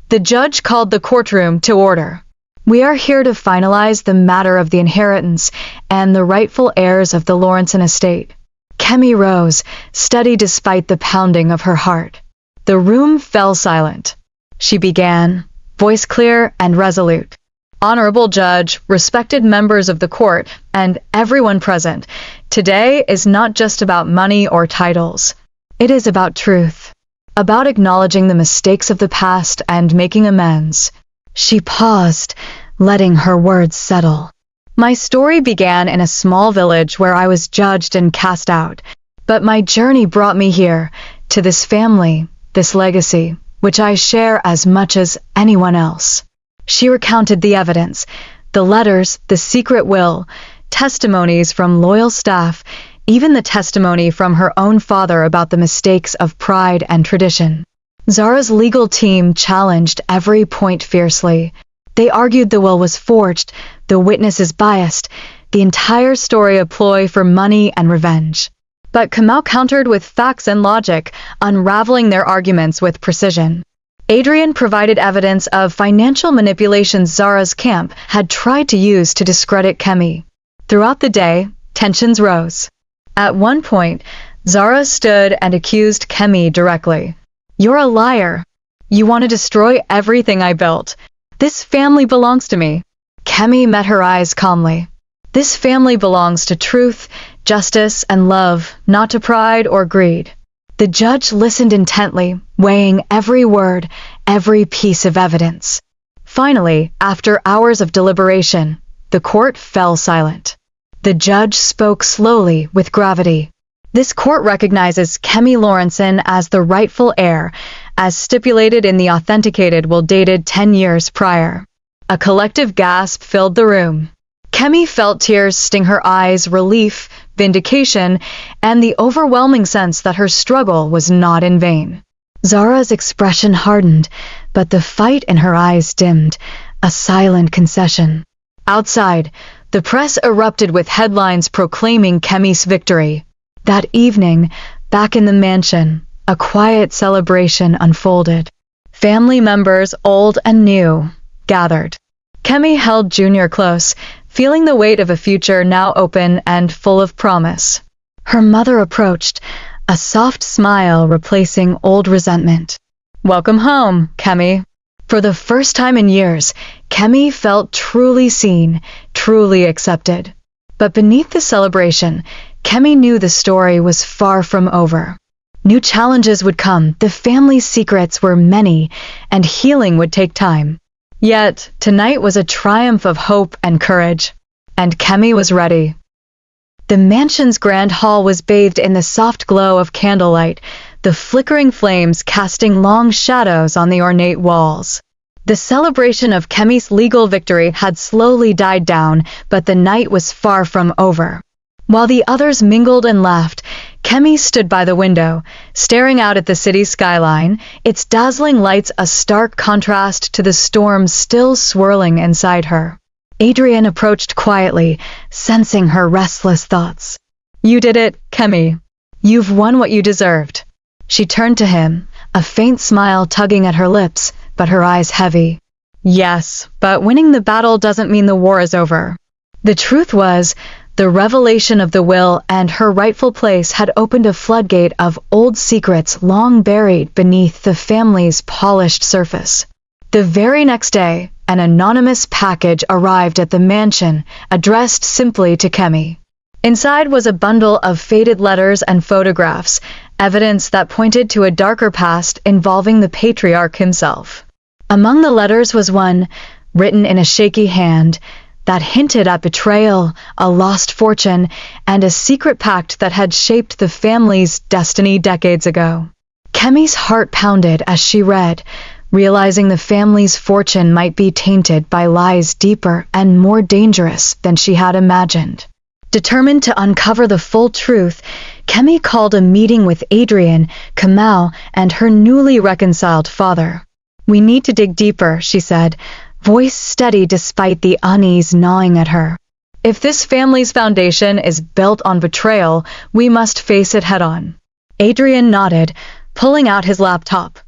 The judge called the courtroom to order. We are here to finalize the matter of the inheritance and the rightful heirs of the Lawrenson estate. Kemi rose, steady despite the pounding of her heart. The room fell silent. She began, voice clear and resolute. Honorable judge, respected members of the court, and everyone present, today is not just about money or titles. It is about truth. about acknowledging the mistakes of the past and making amends. She paused, letting her words settle. My story began in a small village where I was judged and cast out, but my journey brought me here, to this family, this legacy, which I share as much as anyone else. She recounted the evidence, the letters, the secret will, testimonies from loyal staff, even the testimony from her own father about the mistakes of pride and tradition. Zara's legal team challenged every point fiercely. They argued the will was forged, the witnesses biased, the entire story a ploy for money and revenge. But Kemi countered with facts and logic, unraveling their arguments with precision. Adrian provided evidence of financial manipulations Zara's camp had tried to use to discredit Kemi. Throughout the day, tensions rose. At one point, Zara stood and accused Kemi directly. "You're a liar. You want to destroy everything I built. This family belongs to me." Kemi met her eyes calmly. "This family belongs to truth, justice, and love, not to pride or greed." The judge listened intently, weighing every word, every piece of evidence. Finally, after hours of deliberation, the court fell silent. The judge spoke slowly with gravity. "This court recognizes Kemi Lawrenson as the rightful heir, as stipulated in the authenticated will dated 10 years prior." A collective gasp filled the room. Kemi felt tears sting her eyes, relief, vindication, and the overwhelming sense that her struggle was not in vain. Zara's expression hardened, but the fight in her eyes dimmed, a silent concession. Outside, the press erupted with headlines proclaiming Kemi's victory. That evening, back in the mansion, a quiet celebration unfolded. Family members, old and new, gathered. Kemi held Junior close, feeling the weight of a future now open and full of promise. Her mother approached, a soft smile replacing old resentment. "Welcome home, Kemi." For the first time in years, Kemi felt truly seen, truly accepted. But beneath the celebration, Kemi knew the story was far from over. New challenges would come, the family's secrets were many, and healing would take time. Yet, tonight was a triumph of hope and courage. And Kemi was ready. The mansion's grand hall was bathed in the soft glow of candlelight, the flickering flames casting long shadows on the ornate walls. The celebration of Kemi's legal victory had slowly died down, but the night was far from over. While the others mingled and laughed, Kemi stood by the window, staring out at the city's skyline, its dazzling lights a stark contrast to the storm still swirling inside her. Adrian approached quietly, sensing her restless thoughts. "You did it, Kemi. You've won what you deserved." She turned to him, a faint smile tugging at her lips, but her eyes heavy. "Yes, but winning the battle doesn't mean the war is over." The truth was, the revelation of the will and her rightful place had opened a floodgate of old secrets long buried beneath the family's polished surface. The very next day, an anonymous package arrived at the mansion, addressed simply to Kemi. Inside was a bundle of faded letters and photographs, evidence that pointed to a darker past involving the patriarch himself. Among the letters was one, written in a shaky hand, that hinted at betrayal, a lost fortune, and a secret pact that had shaped the family's destiny decades ago. Kemi's heart pounded as she read, realizing the family's fortune might be tainted by lies deeper and more dangerous than she had imagined. Determined to uncover the full truth, Kemi called a meeting with Adrian, Kemi, and her newly reconciled father. "We need to dig deeper," she said, voice steady despite the unease gnawing at her. "If this family's foundation is built on betrayal, we must face it head-on." Adrian nodded, pulling out his laptop.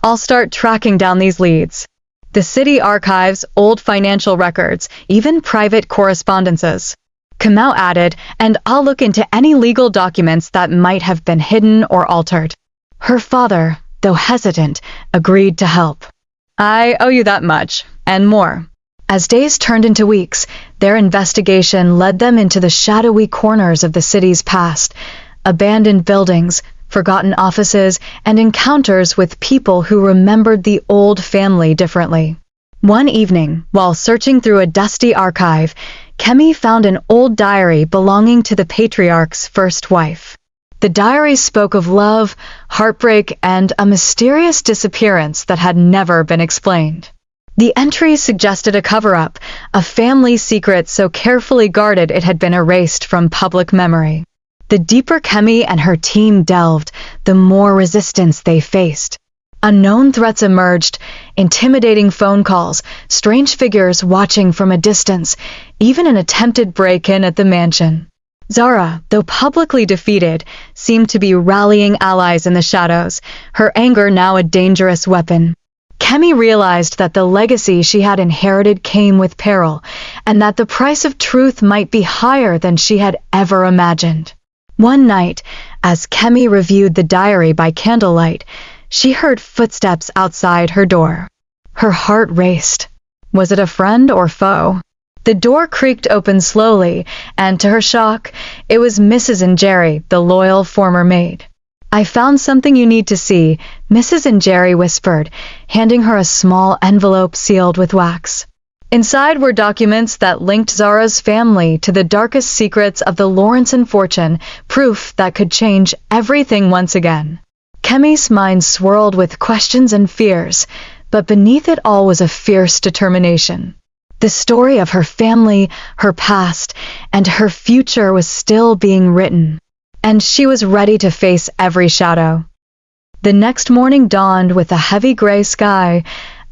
"I'll start tracking down these leads. The city archives, old financial records, even private correspondences." Kemi added, "And I'll look into any legal documents that might have been hidden or altered." Her father, though hesitant, agreed to help. "I owe you that much, and more." As days turned into weeks, their investigation led them into the shadowy corners of the city's past, abandoned buildings, forgotten offices, and encounters with people who remembered the old family differently. One evening, while searching through a dusty archive, Kemi found an old diary belonging to the patriarch's first wife. The diary spoke of love, heartbreak, and a mysterious disappearance that had never been explained. The entries suggested a cover-up, a family secret so carefully guarded it had been erased from public memory. The deeper Kemi and her team delved, the more resistance they faced. Unknown threats emerged, intimidating phone calls, strange figures watching from a distance, even an attempted break-in at the mansion. Zara, though publicly defeated, seemed to be rallying allies in the shadows, her anger now a dangerous weapon. Kemi realized that the legacy she had inherited came with peril, and that the price of truth might be higher than she had ever imagined. One night, as Kemi reviewed the diary by candlelight, she heard footsteps outside her door. Her heart raced. Was it a friend or foe? The door creaked open slowly, and to her shock, it was Mrs. Njeri, the loyal former maid. "I found something you need to see," Mrs. Njeri whispered, handing her a small envelope sealed with wax. Inside were documents that linked Zara's family to the darkest secrets of the Lawrenson fortune, proof that could change everything once again. Kemi's mind swirled with questions and fears, but beneath it all was a fierce determination. The story of her family, her past, and her future was still being written, and she was ready to face every shadow. The next morning dawned with a heavy gray sky,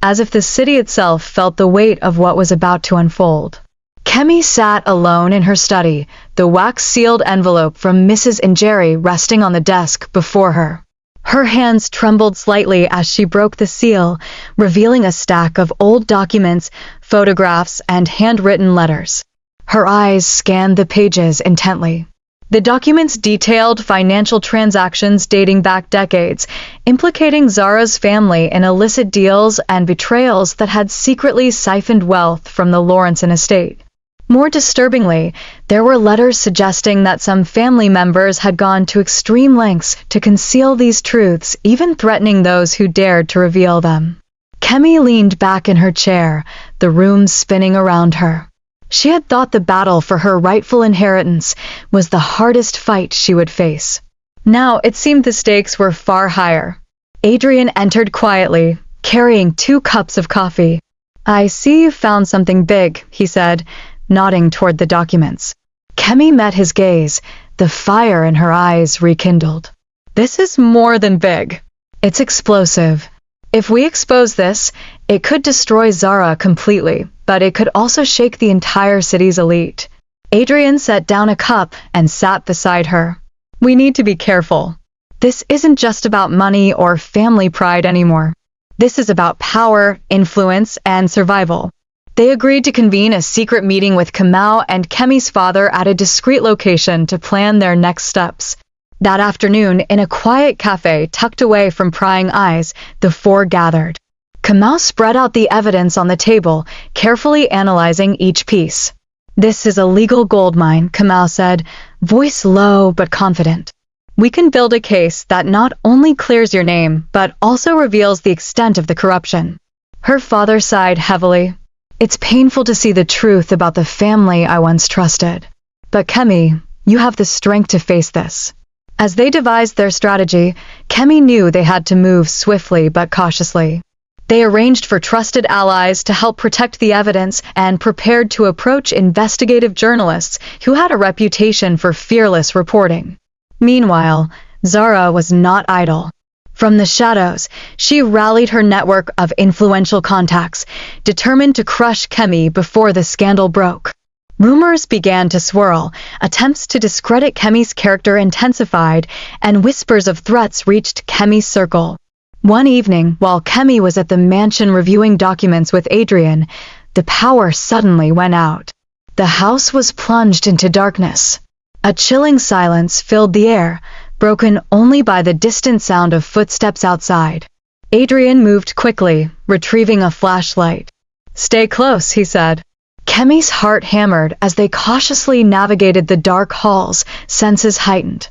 as if the city itself felt the weight of what was about to unfold. Kemi sat alone in her study, the wax-sealed envelope from Mrs. Njeri resting on the desk before her. Her hands trembled slightly as she broke the seal, revealing a stack of old documents, photographs, and handwritten letters. Her eyes scanned the pages intently. The documents detailed financial transactions dating back decades, implicating Zara's family in illicit deals and betrayals that had secretly siphoned wealth from the Lawrenson estate. More disturbingly, there were letters suggesting that some family members had gone to extreme lengths to conceal these truths, even threatening those who dared to reveal them. Kemi leaned back in her chair, the room spinning around her. She had thought the battle for her rightful inheritance was the hardest fight she would face. Now it seemed the stakes were far higher. Adrian entered quietly, carrying 2 cups of coffee. "I see you found something big," he said, nodding toward the documents. Kemi met his gaze, the fire in her eyes rekindled. "This is more than big. It's explosive. If we expose this, it could destroy Zara completely, but it could also shake the entire city's elite." Adrian set down a cup and sat beside her. "We need to be careful. This isn't just about money or family pride anymore. This is about power, influence, and survival." They agreed to convene a secret meeting with Kamau and Kemi's father at a discreet location to plan their next steps. That afternoon, in a quiet cafe tucked away from prying eyes, the 4 gathered. Kamau spread out the evidence on the table, carefully analyzing each piece. "This is a legal goldmine," Kamau said, voice low but confident. "We can build a case that not only clears your name, but also reveals the extent of the corruption." Her father sighed heavily. "It's painful to see the truth about the family I once trusted. But Kemi, you have the strength to face this." As they devised their strategy, Kemi knew they had to move swiftly but cautiously. They arranged for trusted allies to help protect the evidence and prepared to approach investigative journalists who had a reputation for fearless reporting. Meanwhile, Zara was not idle. From the shadows, she rallied her network of influential contacts, determined to crush Kemi before the scandal broke. Rumors began to swirl, attempts to discredit Kemi's character intensified, and whispers of threats reached Kemi's circle. One evening, while Kemi was at the mansion reviewing documents with Adrian, the power suddenly went out. The house was plunged into darkness. A chilling silence filled the air, broken only by the distant sound of footsteps outside. Adrian moved quickly, retrieving a flashlight. "Stay close," he said. Kemi's heart hammered as they cautiously navigated the dark halls, senses heightened.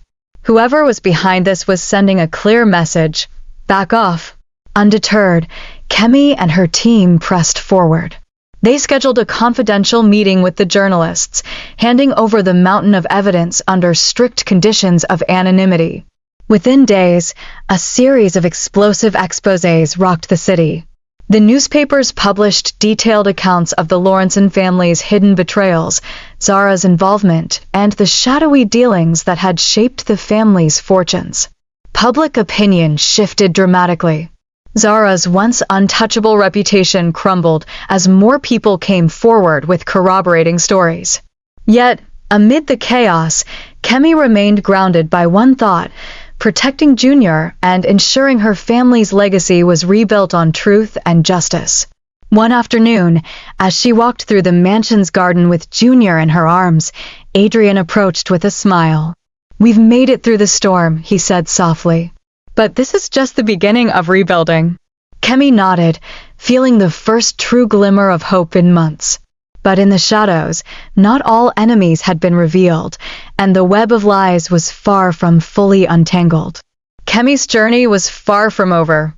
Whoever was behind this was sending a clear message: back off. Undeterred, Kemi and her team pressed forward. They scheduled a confidential meeting with the journalists, handing over the mountain of evidence under strict conditions of anonymity. Within days, a series of explosive exposés rocked the city. The newspapers published detailed accounts of the Lawrenson family's hidden betrayals, Zara's involvement, and the shadowy dealings that had shaped the family's fortunes. Public opinion shifted dramatically. Zara's once untouchable reputation crumbled as more people came forward with corroborating stories. Yet, amid the chaos, Kemi remained grounded by one thought: protecting Junior and ensuring her family's legacy was rebuilt on truth and justice. One afternoon, as she walked through the mansion's garden with Junior in her arms, Adrian approached with a smile. "We've made it through the storm," he said softly. "But this is just the beginning of rebuilding." Kemi nodded, feeling the first true glimmer of hope in months. But in the shadows, not all enemies had been revealed, and the web of lies was far from fully untangled. Kemi's journey was far from over.